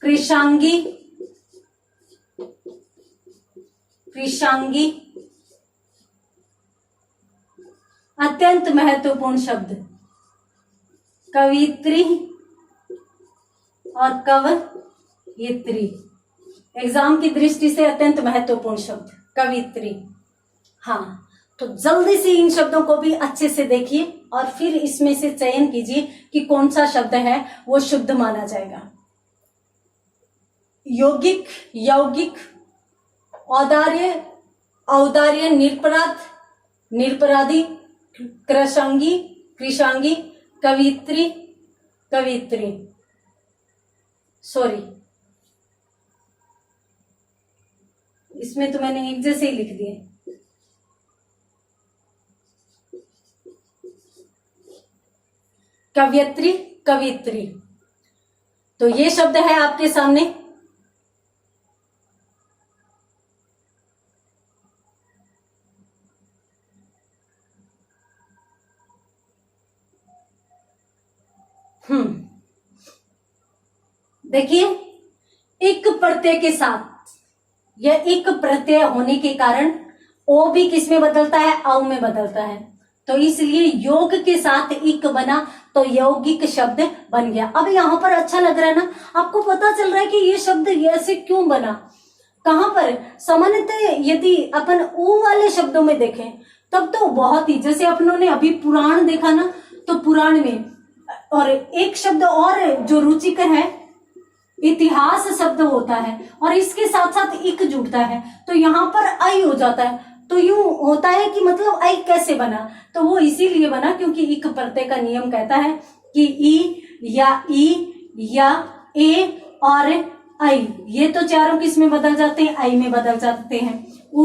कृशांगी, कृशांगी। अत्यंत महत्वपूर्ण शब्द कवित्री और कवयित्री, एग्जाम की दृष्टि से अत्यंत महत्वपूर्ण शब्द कवित्री। हाँ, तो जल्दी से इन शब्दों को भी अच्छे से देखिए और फिर इसमें से चयन कीजिए कि कौन सा शब्द है वो शुद्ध माना जाएगा। यौगिक, यौगिक, औदार्य, औदार्य, निरपराध, निरपराधी, कृशांगी, कृशांगी, कवित्री, कवित्री। सॉरी, इसमें तो मैंने एक जैसे ही लिख दिए। कवयित्री, कवित्री। तो ये शब्द है आपके सामने। देखिए, इक प्रत्यय के साथ या इक प्रत्यय होने के कारण ओ भी किस में बदलता है, औ में बदलता है। तो इसलिए योग के साथ इक बना तो यौगिक शब्द बन गया। अब यहाँ पर अच्छा लग रहा है ना, आपको पता चल रहा है कि ये शब्द ऐसे क्यों बना। कहां पर, सामान्यतः यदि अपन ऊ वाले शब्दों में देखें तब तो बहुत ही, जैसे अपनों ने अभी पुराण देखा ना, तो पुराण में, और एक शब्द और जो रुचिकर है, इतिहास शब्द होता है और इसके साथ साथ इक जुड़ता है, तो यहाँ पर आई हो जाता है। तो यूं होता है कि मतलब आई कैसे बना, तो वो इसीलिए बना क्योंकि इक प्रत्यय का नियम कहता है कि ई या ए और आई, ये तो चारों किस में बदल जाते हैं, आई में बदल जाते हैं। उ,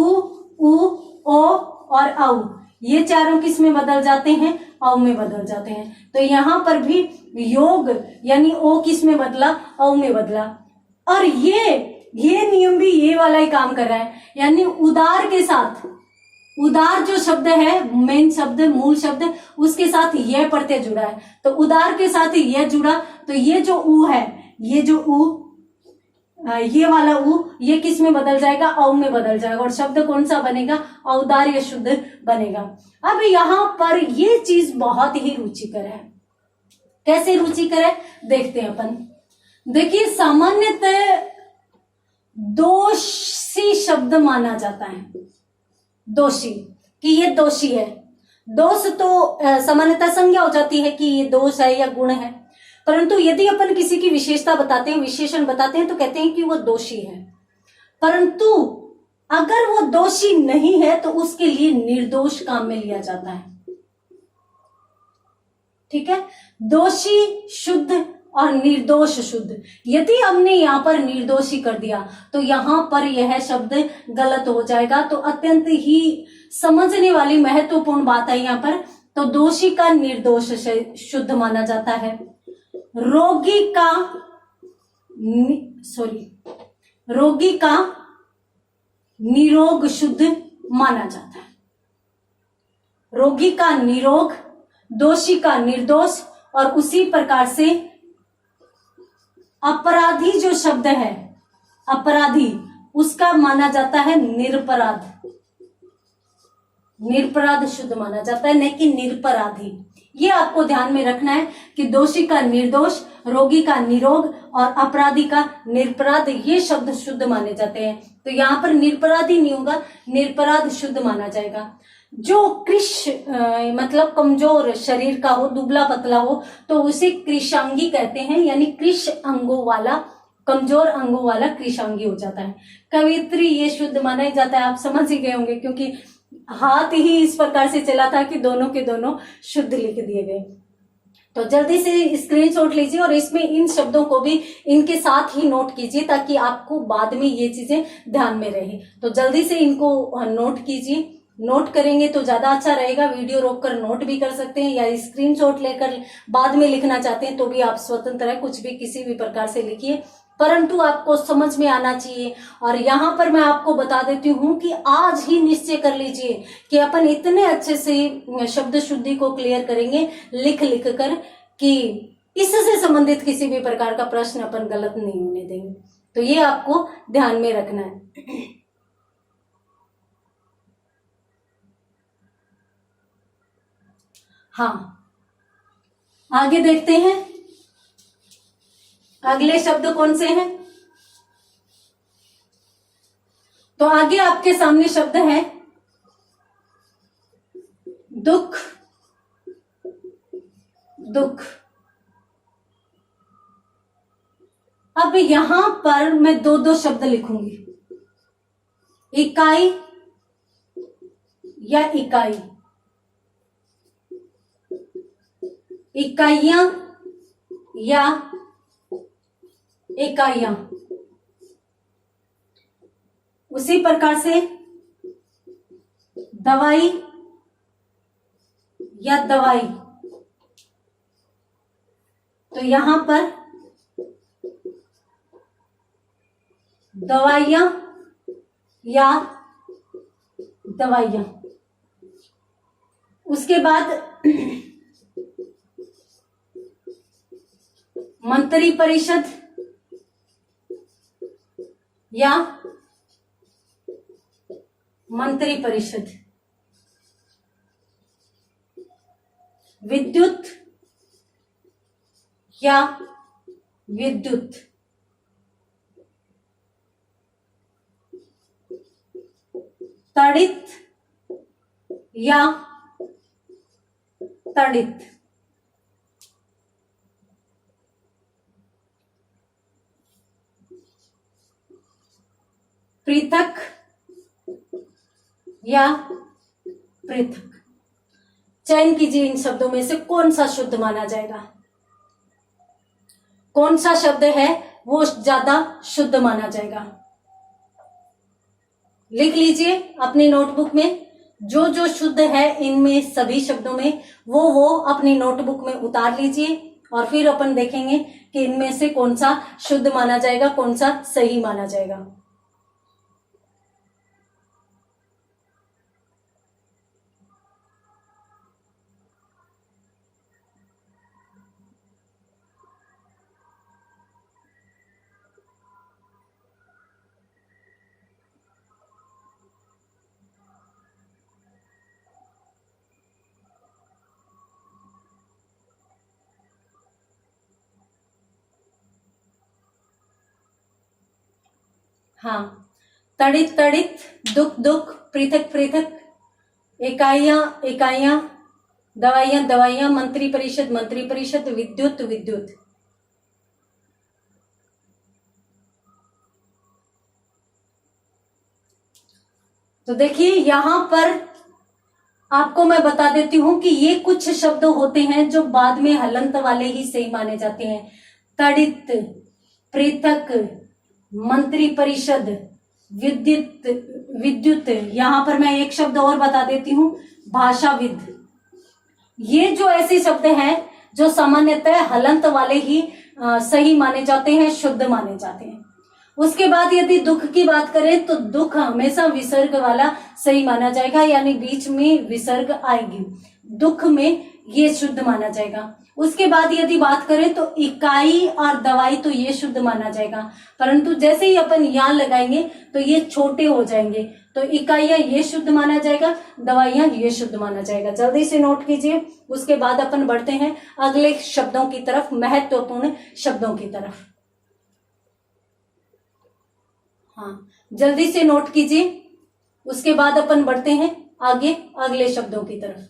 ओ और औ, ये चारों किस में बदल जाते हैं, औ में बदल जाते हैं। तो यहाँ पर भी योग यानी ओ किस में बदला, औ में बदला। और ये नियम भी ये वाला ही काम कर रहा है, यानी उदार के साथ, उदार जो शब्द है, मेन शब्द, मूल शब्द, उसके साथ यह प्रत्यय जुड़ा है, तो उदार के साथ यह जुड़ा, तो ये जो ऊ है, ये जो ऊ, ये वाला ऊ, ये किस में बदल जाएगा, औ में बदल जाएगा, और शब्द कौन सा बनेगा, औदार या शुद्ध बनेगा। अब यहाँ पर ये चीज बहुत ही रुचिकर है। कैसे रुचिकर है, देखते हैं अपन। देखिए, सामान्यतः दोषी शब्द माना जाता है, दोषी, कि ये दोषी है। दोष तो सामान्यतः संज्ञा हो जाती है कि ये दोष है या गुण है, परंतु यदि अपन किसी की विशेषता बताते हैं, विशेषण बताते हैं, तो कहते हैं कि वो दोषी है। परंतु अगर वो दोषी नहीं है तो उसके लिए निर्दोष काम में लिया जाता है। ठीक है, दोषी शुद्ध और निर्दोष शुद्ध। यदि हमने यहाँ पर निर्दोषी कर दिया तो यहाँ पर यह शब्द गलत हो जाएगा। तो अत्यंत ही समझने वाली महत्वपूर्ण बात है यहाँ पर। तो दोषी का निर्दोष शुद्ध माना जाता है, रोगी का निरोग शुद्ध माना जाता है। रोगी का निरोग, दोषी का निर्दोष, और उसी प्रकार से अपराधी जो शब्द है, अपराधी, उसका माना जाता है निरपराध। निरपराध शुद्ध माना जाता है, नहीं कि निरपराधी। ये आपको ध्यान में रखना है कि दोषी का निर्दोष, रोगी का निरोग और अपराधी का निरपराध, ये शब्द शुद्ध माने जाते हैं। तो यहाँ पर निरपराधी नहीं होगा, निरपराध शुद्ध माना जाएगा। जो कृश मतलब कमजोर शरीर का हो, दुबला पतला हो, तो उसे कृशांगी कहते हैं, यानी कृश अंगों वाला, कमजोर अंगों वाला कृशांगी हो जाता है। कवित्री ये शुद्ध माना ही जाता है, आप समझ ही गए होंगे, क्योंकि हाथ ही इस प्रकार से चला था कि दोनों के दोनों शुद्ध लिख दिए गए। तो जल्दी से स्क्रीनशॉट लीजिए और इसमें इन शब्दों को भी इनके साथ ही नोट कीजिए, ताकि आपको बाद में ये चीजें ध्यान में रहे। तो जल्दी से इनको नोट कीजिए, नोट करेंगे तो ज्यादा अच्छा रहेगा। वीडियो रोककर नोट भी कर सकते हैं, या स्क्रीनशॉट लेकर बाद में लिखना चाहते हैं तो भी आप स्वतंत्र है, कुछ भी किसी भी प्रकार से लिखिए, परंतु आपको समझ में आना चाहिए। और यहाँ पर मैं आपको बता देती हूँ कि आज ही निश्चय कर लीजिए कि अपन इतने अच्छे से शब्द शुद्धि को क्लियर करेंगे लिख लिख कर, कि इससे संबंधित किसी भी प्रकार का प्रश्न अपन गलत नहीं होने देंगे। तो ये आपको ध्यान में रखना है। हाँ, आगे देखते हैं अगले शब्द कौन से हैं। तो आगे आपके सामने शब्द है दुख, दुख। अब यहां पर मैं दो दो शब्द लिखूंगी, इकाई या इकाई, इकाइयां या इकाइयां। उसी प्रकार से दवाई या दवाई। तो यहां पर दवाइयां या दवाइयां। उसके बाद मंत्री परिषद या मंत्रिपरिषद, विद्युत या विद्युत, तड़ित या तड़ित, पृथक या पृथक। चयन कीजिए इन शब्दों में से कौन सा शुद्ध माना जाएगा, कौन सा शब्द है वो ज्यादा शुद्ध माना जाएगा। लिख लीजिए अपनी नोटबुक में जो जो शुद्ध है इनमें सभी शब्दों में वो अपनी नोटबुक में उतार लीजिए और फिर अपन देखेंगे कि इनमें से कौन सा शुद्ध माना जाएगा, कौन सा सही माना जाएगा। हाँ, तड़ित तड़ित, दुख दुख, पृथक पृथक, इकाइयां इकाइयां, दवाइयां दवाइयां, मंत्री परिषद मंत्री परिषद, विद्युत विद्युत। तो देखिए यहां पर आपको मैं बता देती हूं कि ये कुछ शब्द होते हैं जो बाद में हलंत वाले ही सही माने जाते हैं। तड़ित, पृथक, मंत्री परिषद, विद्युत विद्युत। यहां पर मैं एक शब्द और बता देती हूं, भाषाविद। ये जो ऐसे शब्द हैं जो सामान्यतः हलंत वाले ही सही माने जाते हैं, शुद्ध माने जाते हैं। उसके बाद यदि दुख की बात करें तो दुख हमेशा विसर्ग वाला सही माना जाएगा, यानी बीच में विसर्ग आएगी, दुख में ये शुद्ध माना जाएगा। उसके बाद यदि बात करें तो इकाई और दवाई, तो ये शुद्ध माना जाएगा, परंतु जैसे ही अपन यहाँ लगाएंगे तो ये छोटे हो जाएंगे, तो इकाइयां ये शुद्ध माना जाएगा, दवाइयां ये शुद्ध माना जाएगा। जल्दी से नोट कीजिए। उसके बाद अपन बढ़ते हैं अगले शब्दों की तरफ, महत्वपूर्ण शब्दों की तरफ। हाँ, जल्दी से नोट कीजिए। उसके बाद अपन बढ़ते हैं आगे अगले शब्दों की तरफ।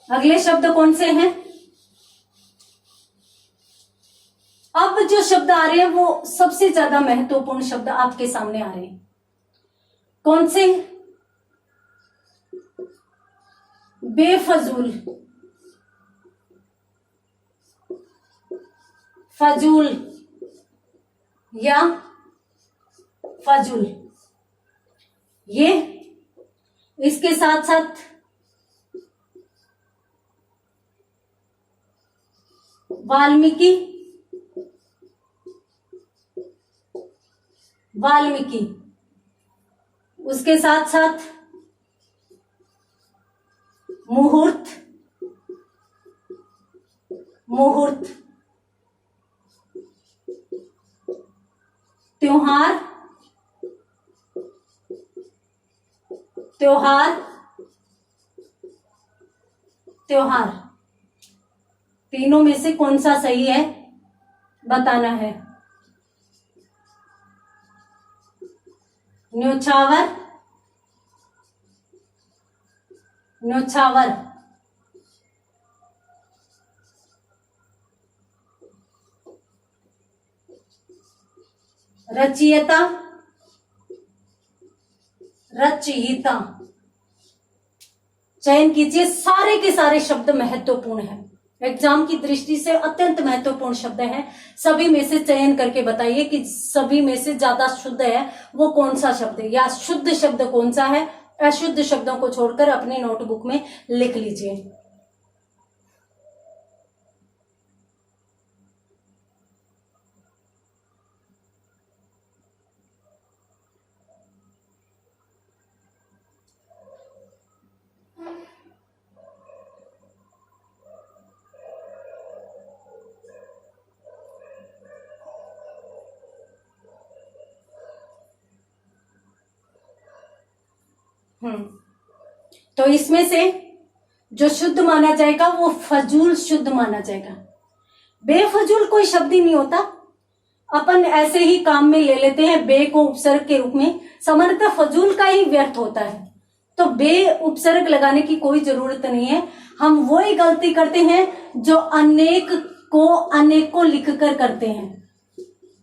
अगले शब्द कौन से हैं? अब जो शब्द आ रहे हैं वो सबसे ज्यादा महत्वपूर्ण शब्द आपके सामने आ रहे हैं। कौन से? बेफजूल, फजूल या फजूल। ये इसके साथ साथ वाल्मीकि, वाल्मीकि, उसके साथ साथ मुहूर्त, मुहूर्त, त्योहार, त्योहार, त्योहार। तीनों में से कौन सा सही है बताना है। न्योछावर, न्योछावर, रचयिता, रचयिता। चयन कीजिए। सारे के सारे शब्द महत्वपूर्ण हैं, एग्जाम की दृष्टि से अत्यंत महत्वपूर्ण शब्द हैं। सभी में से चयन करके बताइए कि सभी में से ज्यादा शुद्ध है वो कौन सा शब्द है, या शुद्ध शब्द कौन सा है। अशुद्ध शब्दों को छोड़कर अपनी नोटबुक में लिख लीजिए। तो इसमें से जो शुद्ध माना जाएगा वो फजूल शुद्ध माना जाएगा। बेफजूल कोई शब्द ही नहीं होता, अपन ऐसे ही काम में ले लेते हैं बे को उपसर्ग के रूप में, सामान्यतः फजूल का ही व्यर्थ होता है, तो बे उपसर्ग लगाने की कोई जरूरत नहीं है। हम वही गलती करते हैं जो अनेक को अनेकों लिखकर करते हैं,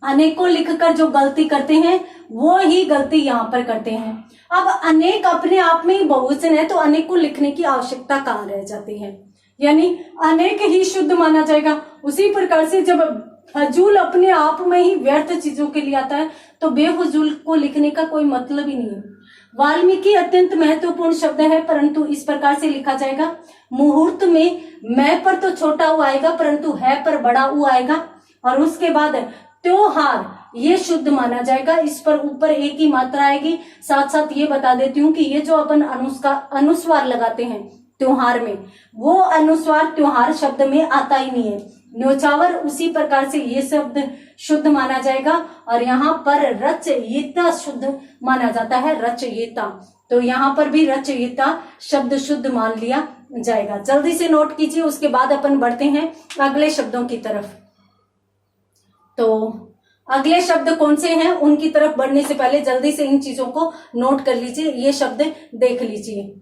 अनेकों लिखकर जो गलती करते हैं वो ही गलती यहाँ पर करते हैं। अब अनेक अपने आप में ही बहुवचन है, तो अनेक को लिखने की आवश्यकता कहाँ रह जाती है, यानी अनेक ही शुद्ध माना जाएगा। उसी प्रकार से जब फजूल अपने आप में ही व्यर्थ चीजों के लिए आता है, तो बेफजूल को लिखने का कोई मतलब ही नहीं है। वाल्मीकि अत्यंत महत्वपूर्ण शब्द है, परंतु इस प्रकार से लिखा जाएगा। मुहूर्त में मैं पर तो छोटा ऊ आएगा, परंतु है पर बड़ा ऊ आएगा। और उसके बाद त्योहार, ये शुद्ध माना जाएगा, इस पर ऊपर एक ही मात्रा आएगी। साथ साथ ये बता देती हूँ कि ये जो अपन अनुस्वार लगाते हैं त्योहार में, वो अनुस्वार त्योहार शब्द में आता ही नहीं है। न्योछावर उसी प्रकार से ये शब्द शुद्ध माना जाएगा। और यहाँ पर रचयिता शुद्ध माना जाता है, रचयिता, तो यहाँ पर भी रचयिता शब्द शुद्ध मान लिया जाएगा। जल्दी से नोट कीजिए, उसके बाद अपन बढ़ते हैं अगले शब्दों की तरफ। तो अगले शब्द कौन से हैं उनकी तरफ बढ़ने से पहले जल्दी से इन चीजों को नोट कर लीजिए, ये शब्द देख लीजिए।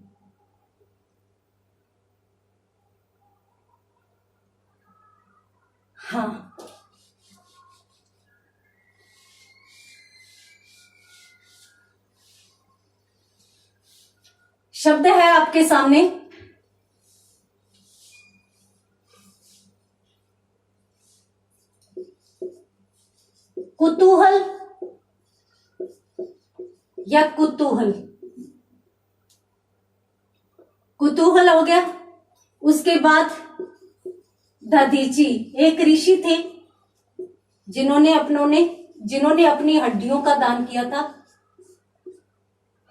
हाँ, शब्द है आपके सामने कुतूहल या कुतूहल। कुतूहल हो गया। उसके बाद दधीची, एक ऋषि थे जिन्होंने अपनी हड्डियों का दान किया था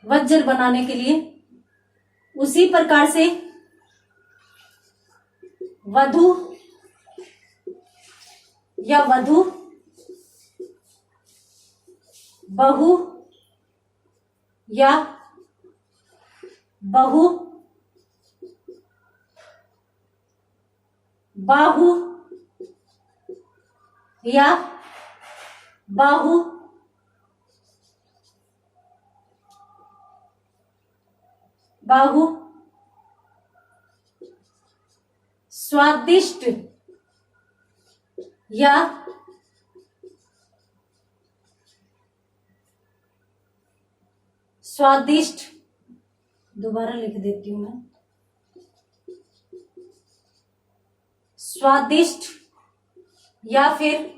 वज्र बनाने के लिए। उसी प्रकार से वधु या वधु, बहु या बहु, बाहु या बाहु, बाहु, स्वादिष्ट या स्वादिष्ट, दोबारा लिख देती हूं मैं, स्वादिष्ट या फिर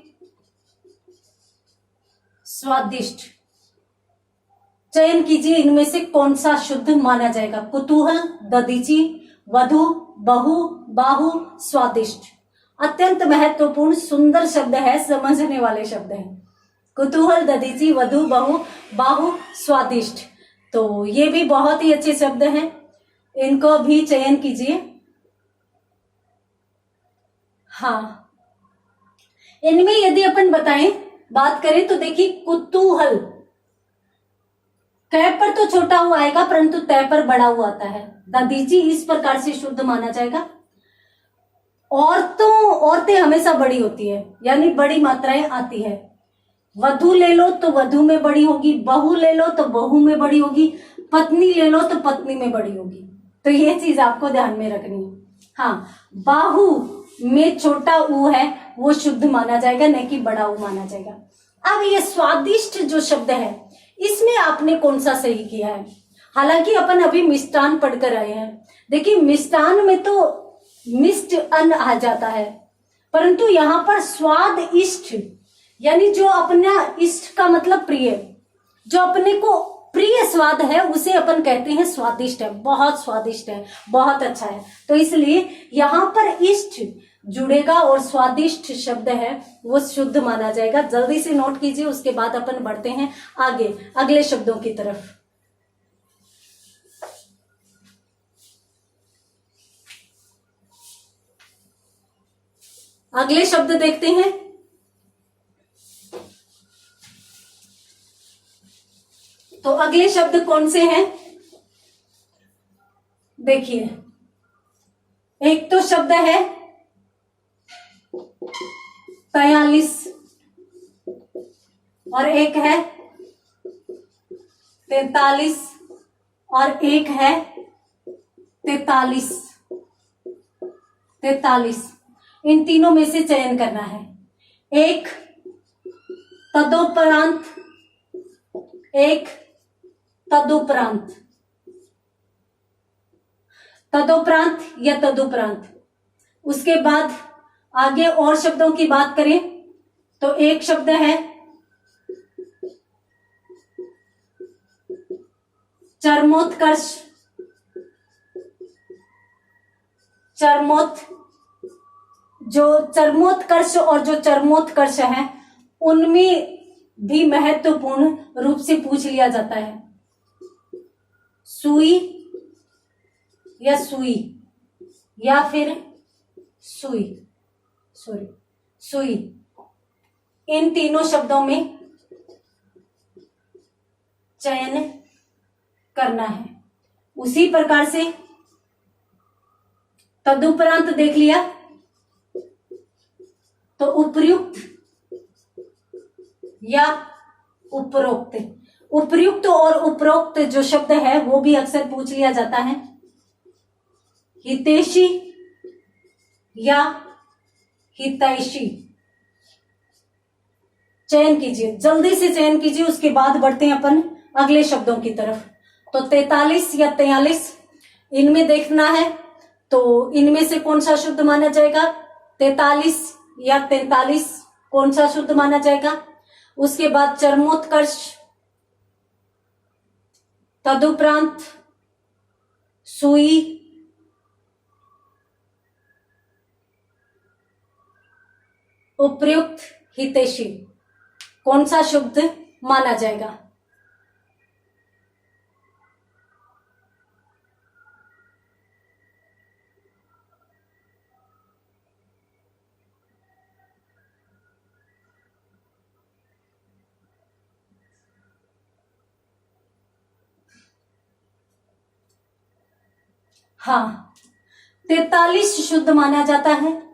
स्वादिष्ट। चयन कीजिए इनमें से कौन सा शुद्ध माना जाएगा। कुतूहल, दधीची, वधु, बहु, बाहु, स्वादिष्ट। अत्यंत महत्वपूर्ण सुंदर शब्द है, समझने वाले शब्द हैं। कुतूहल, दधीची, वधु, बहु, बाहु, स्वादिष्ट। तो ये भी बहुत ही अच्छे शब्द हैं, इनको भी चयन कीजिए। हाँ, इनमें यदि अपन बात करें तो देखिए, कुतूहल कै पर तो छोटा हुआ आएगा, परंतु तय पर बड़ा हुआ आता है। दधीची इस प्रकार से शुद्ध माना जाएगा। औरतें हमेशा बड़ी होती है, यानी बड़ी मात्राएं आती है। वधु ले लो तो वधु में बड़ी होगी, बहू ले लो तो बहू में बड़ी होगी, पत्नी ले लो तो पत्नी में बड़ी होगी। तो ये चीज आपको ध्यान में रखनी है। हाँ, बाहु में छोटा ऊ है वो शुद्ध माना जाएगा, न कि बड़ा ऊ माना जाएगा। अब ये स्वादिष्ट जो शब्द है, इसमें आपने कौन सा सही किया है। हालांकि अपन अभी मिष्टान पढ़कर आए हैं। देखिए, मिष्टान में तो मिष्ट अन्न आ जाता है, परंतु यहाँ पर स्वाद इष्ट, यानी जो अपना इष्ट का मतलब प्रिय, जो अपने को प्रिय स्वाद है, उसे अपन कहते हैं स्वादिष्ट है, बहुत स्वादिष्ट है, बहुत अच्छा है। तो इसलिए यहाँ पर इष्ट जुड़ेगा और स्वादिष्ट शब्द है वो शुद्ध माना जाएगा। जल्दी से नोट कीजिए, उसके बाद अपन बढ़ते हैं आगे अगले शब्दों की तरफ। अगले शब्द देखते हैं। तो अगले शब्द कौन से हैं? देखिए, एक तो शब्द है 43 और एक है 43 और एक है 43। इन तीनों में से चयन करना है। एक तदोपरांत, एक तदुपरांत, तदोपरांत या तदुपरांत। उसके बाद आगे और शब्दों की बात करें तो एक शब्द है चरमोत्कर्ष, जो चरमोत्कर्ष और जो चरमोत्कर्ष है उनमें भी महत्वपूर्ण रूप से पूछ लिया जाता है। सुई या सुई या फिर सुई, सुई, इन तीनों शब्दों में चयन करना है। उसी प्रकार से तदुपरांत देख लिया तो उपर्युक्त या उपरोक्त, उपर्युक्त और उपरोक्त जो शब्द है वो भी अक्सर पूछ लिया जाता है। हितैषी या हितैषी, चयन कीजिए, जल्दी से चयन कीजिए। उसके बाद बढ़ते हैं अपन अगले शब्दों की तरफ। तो 43 या 43 इनमें देखना है, तो इनमें से कौन सा शुद्ध माना जाएगा? 43 या 43 कौन सा शुद्ध माना जाएगा? उसके बाद चरमोत्कर्ष, तदुपरांत सुई, उपर्युक्त, हितैषी, कौन सा शुद्ध माना जाएगा? हाँ, 43 शुद्ध माना जाता है,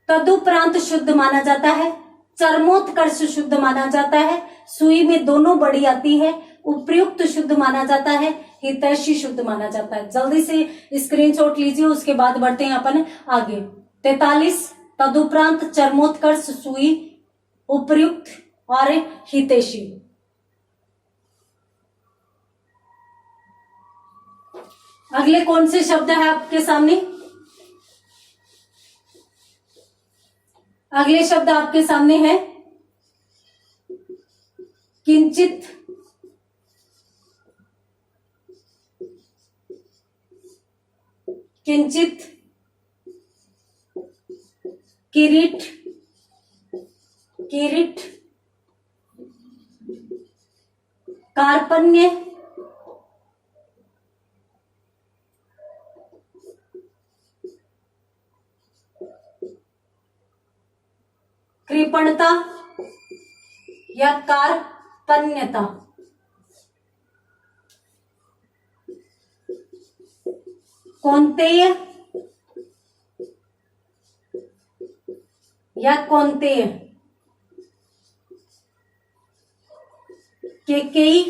तदुपरांत शुद्ध माना जाता है, चरमोत्कर्ष शुद्ध माना जाता है, सुई में दोनों बड़ी आती है, उपर्युक्त शुद्ध माना जाता है, हितैषी शुद्ध माना जाता है। जल्दी से स्क्रीनशॉट लीजिए, उसके बाद बढ़ते हैं अपन आगे। 43 तदुपरांत, चरमोत्कर्ष, सुई, उपर्युक्त और हितैषी। अगले कौन से शब्द है आपके सामने? अगले शब्द आपके सामने है किंचित, किंचित, किरीट, किरीट, कार्पण्य, कृपणता या कार्पण्यता, कौन्तेय या कौन्तेय, केकेयी,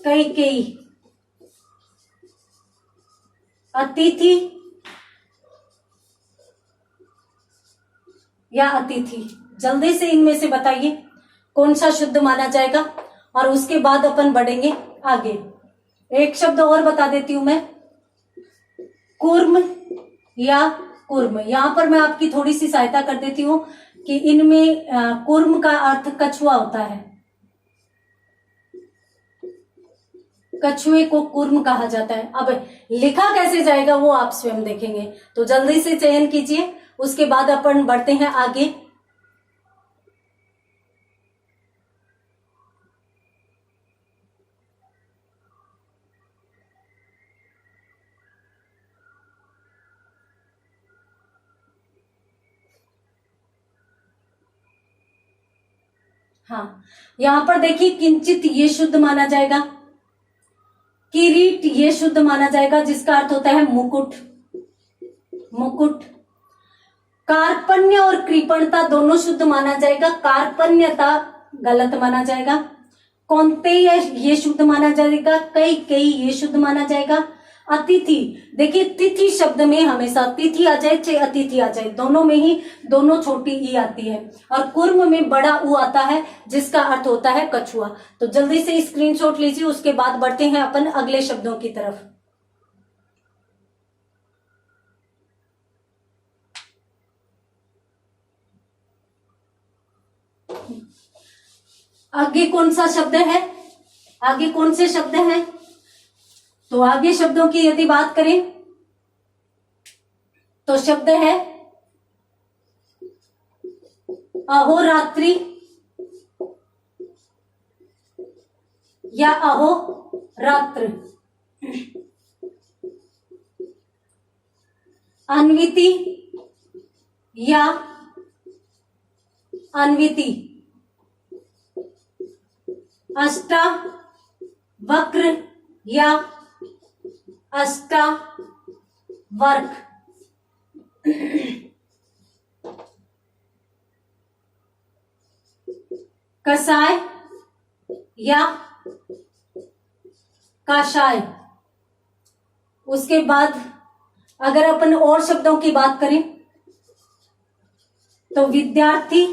कैकेयी, अतिथि या अतिथि। जल्दी से इनमें से बताइए कौन सा शुद्ध माना जाएगा, और उसके बाद अपन बढ़ेंगे आगे। एक शब्द और बता देती हूं मैं, कूर्म या कूर्म। यहां पर मैं आपकी थोड़ी सी सहायता कर देती हूं कि इनमें कूर्म का अर्थ कछुआ होता है, कछुए को कूर्म कहा जाता है। अब लिखा कैसे जाएगा वो आप स्वयं देखेंगे, तो जल्दी से चयन कीजिए, उसके बाद अपन बढ़ते हैं आगे। हाँ, यहां पर देखिए किंचित ये शुद्ध माना जाएगा, किरीट ये शुद्ध माना जाएगा, जिसका अर्थ होता है मुकुट, मुकुट। कार्पण्य और कृपणता दोनों शुद्ध माना जाएगा, कार्पण्यता गलत माना जाएगा। कौन्तेय ये शुद्ध माना जाएगा, कई कई ये शुद्ध माना जाएगा। अतिथि, देखिए तिथि शब्द में हमेशा तिथि आ जाए चाहे अतिथि आ जाए, दोनों में ही दोनों छोटी ई आती है। और कुर्म में बड़ा ऊ आता है, जिसका अर्थ होता है कछुआ। तो जल्दी से स्क्रीनशॉट लीजिए, उसके बाद बढ़ते हैं अपन अगले शब्दों की तरफ। आगे कौन सा शब्द है, आगे कौन से शब्द हैं? तो आगे शब्दों की यदि बात करें तो शब्द है अहोरात्रि या अहोरात्र, अन्विति या अन्विति, अष्टावक्र या अष्टावर्क, कसाय या काशाय। उसके बाद अगर अपन और शब्दों की बात करें तो विद्यार्थी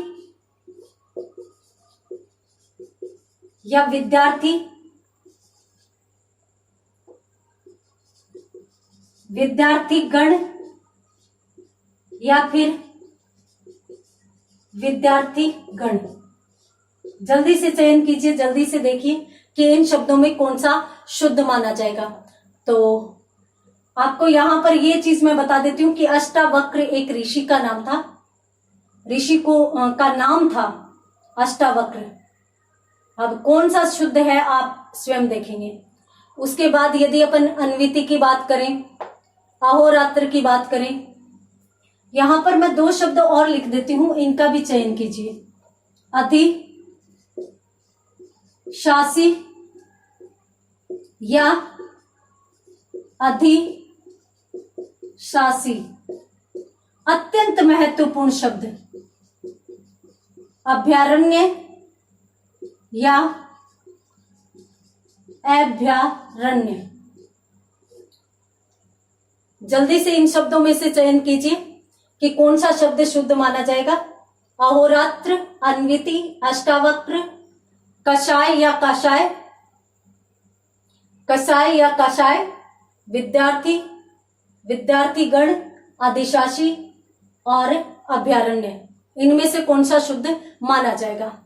या विद्यार्थी, विद्यार्थी गण या फिर विद्यार्थी गण। जल्दी से चयन कीजिए, जल्दी से देखिए कि इन शब्दों में कौन सा शुद्ध माना जाएगा। तो आपको यहां पर ये चीज मैं बता देती हूं कि अष्टावक्र एक ऋषि का नाम था, ऋषि को का नाम था अष्टावक्र। अब कौन सा शुद्ध है आप स्वयं देखेंगे। उसके बाद यदि अपन अन्विति की बात करें, अहोरात्र की बात करें, यहां पर मैं दो शब्द और लिख देती हूं, इनका भी चयन कीजिए। अधिशासी या अधिशासी। अत्यंत महत्वपूर्ण शब्द अभयारण्य या अभयारण्य। जल्दी से इन शब्दों में से चयन कीजिए कि कौन सा शब्द शुद्ध माना जाएगा। अहोरात्र, अन्विति, अष्टावक्र, कषाय या काशाय, कसाय या काशाय, विद्यार्थी, विद्यार्थीगण, अधिशासी और अभयारण्य। इनमें से कौन सा शुद्ध माना जाएगा।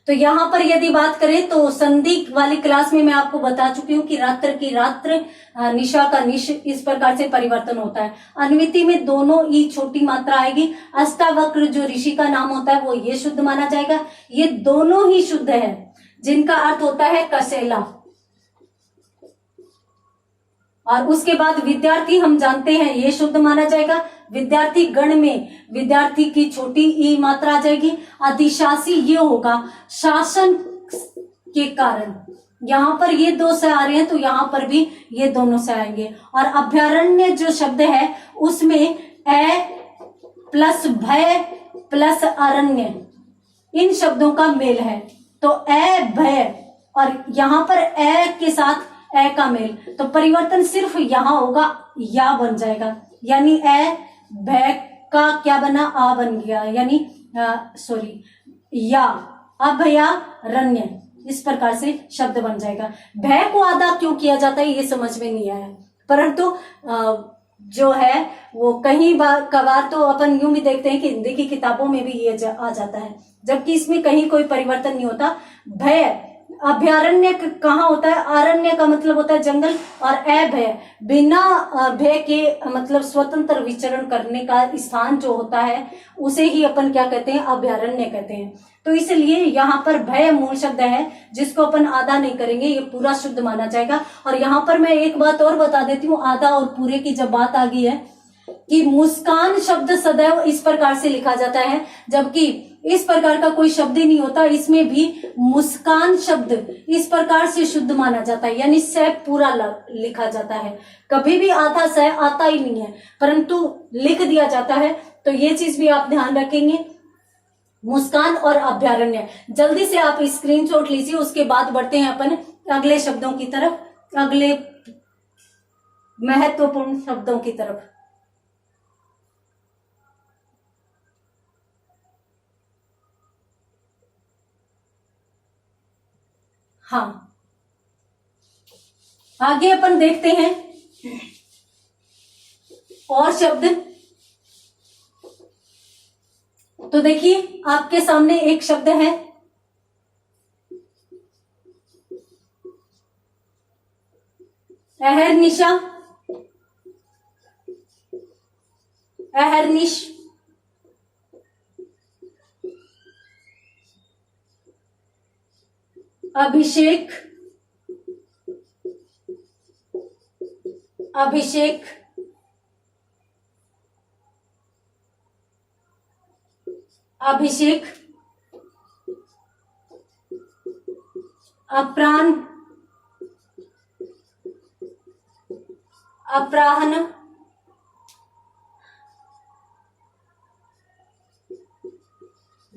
तो यहां पर यदि बात करें तो संधि वाली क्लास में मैं आपको बता चुकी हूं कि रात्र की रात्र, निशा का निश, इस प्रकार से परिवर्तन होता है। अन्विति में दोनों ई छोटी मात्रा आएगी। अष्टावक्र जो ऋषि का नाम होता है वो ये शुद्ध माना जाएगा। ये दोनों ही शुद्ध है, जिनका अर्थ होता है कसेला। और उसके बाद विद्यार्थी हम जानते हैं ये शुद्ध माना जाएगा। विद्यार्थी गण में विद्यार्थी की छोटी ई मात्रा आ जाएगी। अधिशासी ये होगा शासन के कारण, यहां पर ये दो से आ रहे हैं तो यहां पर भी ये दोनों से आएंगे। और अभयारण्य जो शब्द है उसमें ए प्लस भय प्लस अरण्य, इन शब्दों का मेल है। तो ए भय और यहां पर ए के साथ ए का मेल, तो परिवर्तन सिर्फ यहां होगा, या बन जाएगा। यानी ए भय का क्या बना, आ बन गया, यानी सॉरी या अभयारण्य, इस प्रकार से शब्द बन जाएगा। भय को आधा क्यों किया जाता है ये समझ में नहीं आया, परंतु जो है वो कहीं कभार तो अपन यूं भी देखते हैं कि हिंदी की किताबों में भी ये आ जाता है, जबकि इसमें कहीं कोई परिवर्तन नहीं होता। भय अभयारण्य कहाँ होता है? अरण्य का मतलब होता है जंगल, और अभय बिना भय के मतलब स्वतंत्र विचरण करने का स्थान जो होता है उसे ही अपन क्या कहते हैं? अभयारण्य कहते हैं। तो इसलिए यहाँ पर भय मूल शब्द है जिसको अपन आधा नहीं करेंगे, ये पूरा शुद्ध माना जाएगा। और यहाँ पर मैं एक बात और बता देती हूँ, आधा और पूरे की जब बात आ गई है कि मुस्कान शब्द सदैव इस प्रकार से लिखा जाता है, जबकि इस प्रकार का कोई शब्द ही नहीं होता। इसमें भी मुस्कान शब्द इस प्रकार से शुद्ध माना जाता है, यानी स पूरा लिखा जाता है। कभी भी आधा स आता ही नहीं है, परंतु लिख दिया जाता है। तो ये चीज भी आप ध्यान रखेंगे। मुस्कान और अभयारण्य, जल्दी से आप स्क्रीनशॉट लीजिए, उसके बाद बढ़ते हैं अपन अगले शब्दों की तरफ, अगले महत्वपूर्ण शब्दों की तरफ। हाँ, आगे अपन देखते हैं और शब्द। तो देखिए आपके सामने एक शब्द है अहर्निशा, अहर्निश, अभिषेक, अभिषेक, अभिषेक, अप्राण, अपराहन,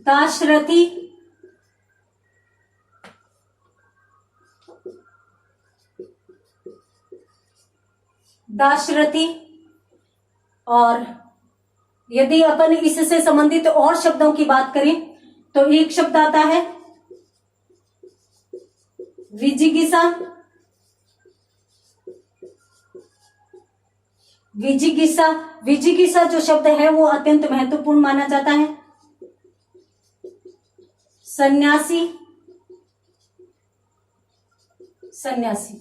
दाशरथी, दाशरथी। और यदि अपन इससे संबंधित और शब्दों की बात करें तो एक शब्द आता है विजिगिसा, विजिगिसा। विजिगिसा जो शब्द है वो अत्यंत महत्वपूर्ण माना जाता है। सन्यासी, सन्यासी,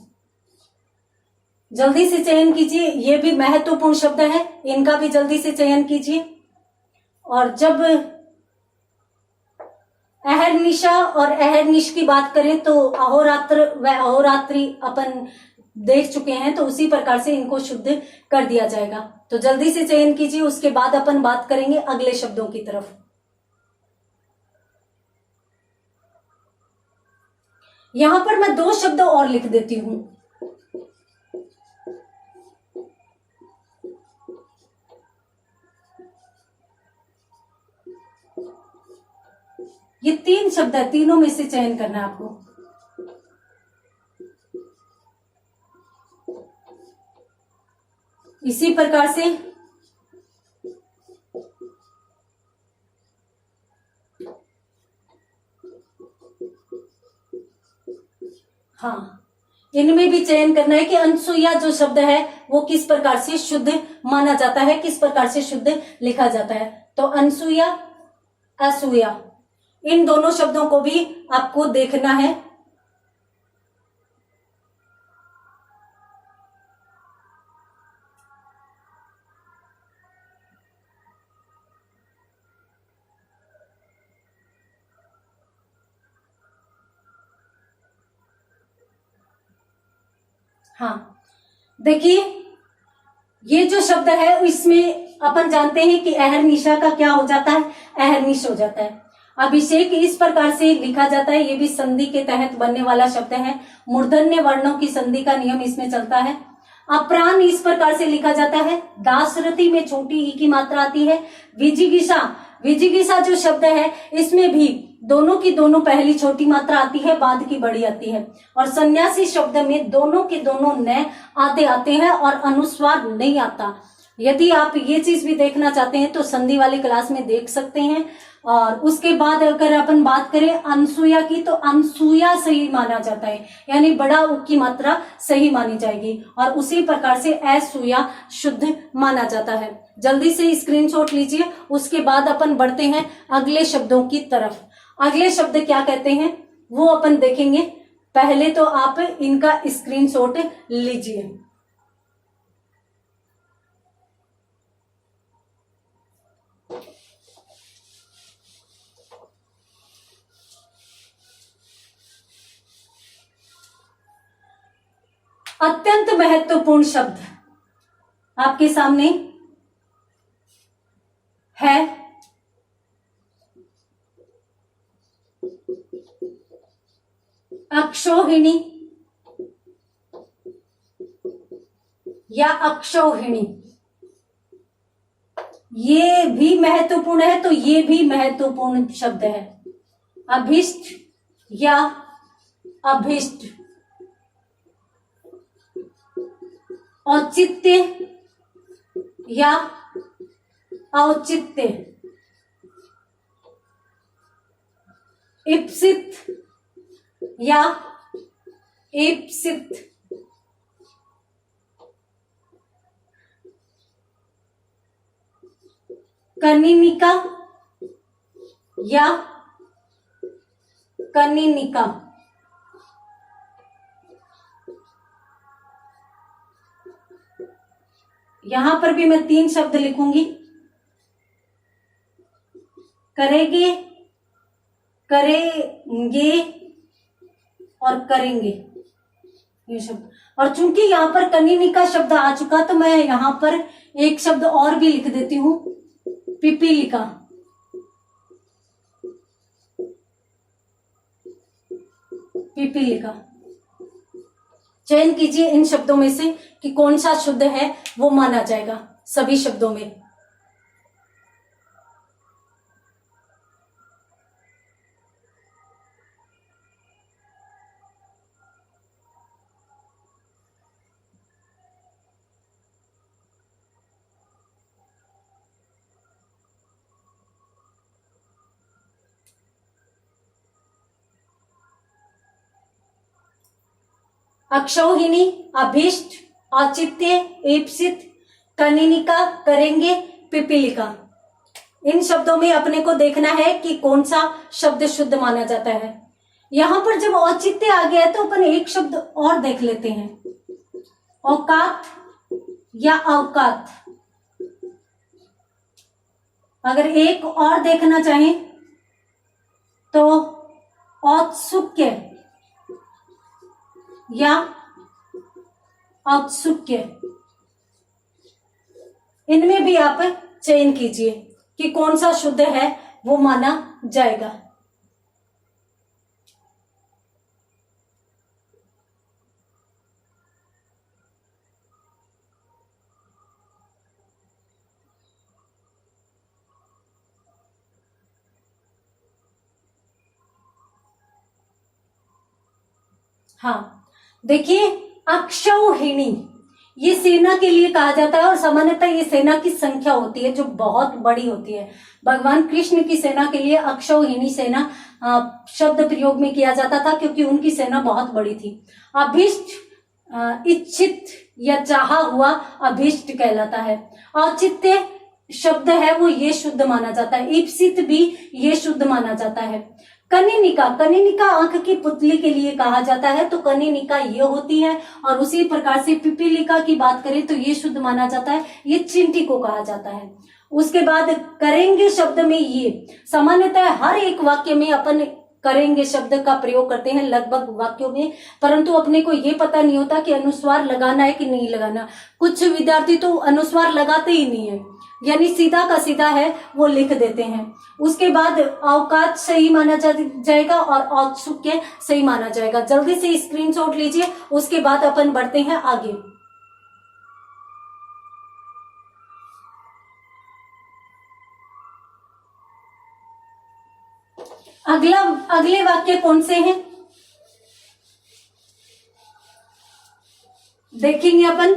जल्दी से चयन कीजिए, ये भी महत्वपूर्ण शब्द है, इनका भी जल्दी से चयन कीजिए। और जब अहर्निशा और अहर्निश की बात करें तो अहोरात्र व अहोरात्रि अपन देख चुके हैं, तो उसी प्रकार से इनको शुद्ध कर दिया जाएगा। तो जल्दी से चयन कीजिए, उसके बाद अपन बात करेंगे अगले शब्दों की तरफ। यहां पर मैं 2 शब्द और लिख देती हूं। ये 3 शब्द है, तीनों में से चयन करना है आपको। इसी प्रकार से हाँ, इनमें भी चयन करना है कि अनसुईया जो शब्द है वो किस प्रकार से शुद्ध माना जाता है, किस प्रकार से शुद्ध लिखा जाता है। तो अनसुईया, असूया, इन दोनों शब्दों को भी आपको देखना है। हाँ, देखिए ये जो शब्द है इसमें अपन जानते हैं कि अहर्निशा का क्या हो जाता है? अहर्निश हो जाता है। अभिषेक इस प्रकार से लिखा जाता है, ये भी संधि के तहत बनने वाला शब्द है। मूर्धन्य वर्णों की संधि का नियम इसमें चलता है। अप्राण इस प्रकार से लिखा जाता है, दाशरथी में छोटी ई की मात्रा आती है। विजिगिषा, विजिगिषा जो शब्द है इसमें भी दोनों की दोनों पहली छोटी मात्रा आती है, बाद की बड़ी आती है। और सन्यासी शब्द में दोनों के दोनों न आते आते हैं और अनुस्वार नहीं आता। यदि आप ये चीज भी देखना चाहते हैं तो संधि वाली क्लास में देख सकते हैं। और उसके बाद अगर अपन बात करें अनसुया की, तो अनसुया सही माना जाता है, यानी बड़ा उ की मात्रा सही मानी जाएगी। और उसी प्रकार से असुया शुद्ध माना जाता है। जल्दी से स्क्रीनशॉट लीजिए, उसके बाद अपन बढ़ते हैं अगले शब्दों की तरफ। अगले शब्द क्या कहते हैं वो अपन देखेंगे। पहले तो आप इनका स्क्रीनशॉट लीजिए। अत्यंत महत्वपूर्ण शब्द आपके सामने है अक्षौहिणी या अक्षौहिणी। ये भी महत्वपूर्ण है तो ये भी महत्वपूर्ण शब्द है। अभिष्ट या अभिष्ट, औचित्य या औचित्य, इप्सित या इप्सित, कनिनिका या कनिनिका। यहां पर भी मैं 3 शब्द लिखूंगी, करेंगे, करेंगे और करेंगे, ये शब्द। और चूंकि यहां पर कनिनिका शब्द आ चुका तो मैं यहां पर एक शब्द और भी लिख देती हूं, पिपीलिका। पिपीलिका। चयन कीजिए इन शब्दों में से कि कौन सा शुद्ध है वो माना जाएगा सभी शब्दों में। अक्षौहिणी, अभीष्ट, औचित्य, ईप्सित, कनिनिका, करेंगे, पिपीलिका। इन शब्दों में अपने को देखना है कि कौन सा शब्द शुद्ध माना जाता है। यहां पर जब औचित्य आ गया है तो अपन एक शब्द और देख लेते हैं, औकात या अवकात। अगर एक और देखना चाहें तो औत्सुक्य या औत्सुक्य। इनमें भी आप चयन कीजिए कि कौन सा शुद्ध है वो माना जाएगा। हाँ, देखिए अक्षौहिणी ये सेना के लिए कहा जाता है और सामान्यतः ये सेना की संख्या होती है जो बहुत बड़ी होती है। भगवान कृष्ण की सेना के लिए अक्षौहिणी सेना शब्द प्रयोग में किया जाता था क्योंकि उनकी सेना बहुत बड़ी थी। अभिष्ट इच्छित या चाहा हुआ अभिष्ट कहलाता है। औचित्य शब्द है वो ये शुद्ध माना जाता है। ईप्सित भी ये शुद्ध माना जाता है। कनिनिका, कनिनिका आंख की पुतली के लिए कहा जाता है तो कनिनिका ये होती है। और उसी प्रकार से पिपीलिका की बात करें तो ये शुद्ध माना जाता है, ये चिंटी को कहा जाता है। उसके बाद करेंगे शब्द में ये सामान्यतः हर एक वाक्य में अपन करेंगे शब्द का प्रयोग करते हैं लगभग वाक्यों में, परंतु अपने को ये पता नहीं होता कि अनुस्वार लगाना है कि नहीं लगाना। कुछ विद्यार्थी तो अनुस्वार लगाते ही नहीं है, यानी सीधा का सीधा है वो लिख देते हैं। उसके बाद अवकात सही माना जाएगा और औत्सुक्य सही माना जाएगा। जल्दी से स्क्रीनशॉट लीजिए, उसके बाद अपन बढ़ते हैं आगे। अगले वाक्य कौन से हैं देखेंगे अपन।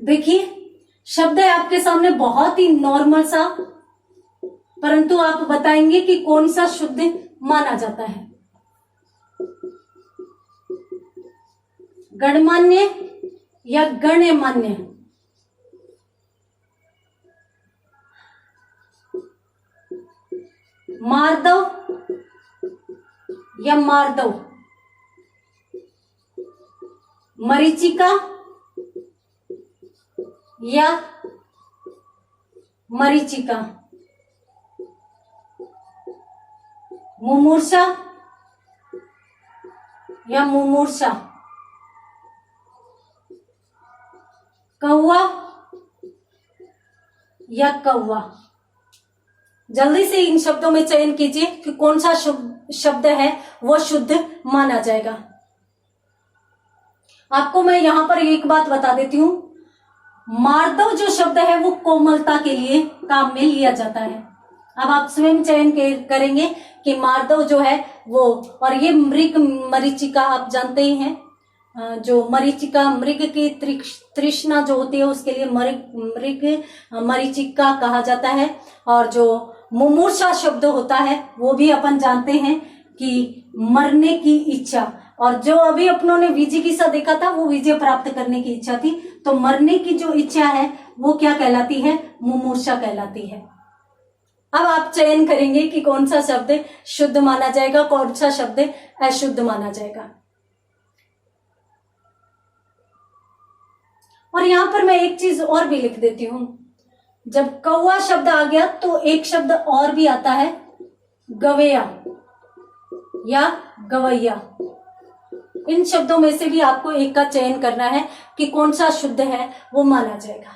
देखिए शब्द है आपके सामने बहुत ही नॉर्मल सा, परंतु आप बताएंगे कि कौन सा शुद्ध माना जाता है। गणमान्य या गण्यमान्य। मार्दव या मार्दव, मरीचिका या मरीचिका, मुमूर्षा या मुमूर्षा, कौवा या कौवा। जल्दी से इन शब्दों में चयन कीजिए कि कौन सा शब्द है वो शुद्ध माना जाएगा। आपको मैं यहां पर एक बात बता देती हूं, मार्दव जो शब्द है वो कोमलता के लिए काम में लिया जाता है। अब आप स्वयं चयन करेंगे कि मार्दव जो है वो, और ये मृग मरीचिका आप जानते ही हैं, जो मरीचिका मृग की तृष्णा जो होती है उसके लिए मृग मरीचिका कहा जाता है। और जो मुमूर्षा शब्द होता है वो भी अपन जानते हैं कि मरने की इच्छा, और जो अभी अपनों ने विजिगीषा देखा था वो विजय प्राप्त करने की इच्छा थी, तो मरने की जो इच्छा है वो क्या कहलाती है, मुमूर्षा कहलाती है। अब आप चयन करेंगे कि कौन सा शब्द शुद्ध माना जाएगा, कौन सा शब्द अशुद्ध माना जाएगा। और यहां पर मैं एक चीज और भी लिख देती हूं, जब कौवा शब्द आ गया तो एक शब्द और भी आता है, गवैया या गवैया। इन शब्दों में से भी आपको एक का चयन करना है कि कौन सा शुद्ध है वो माना जाएगा।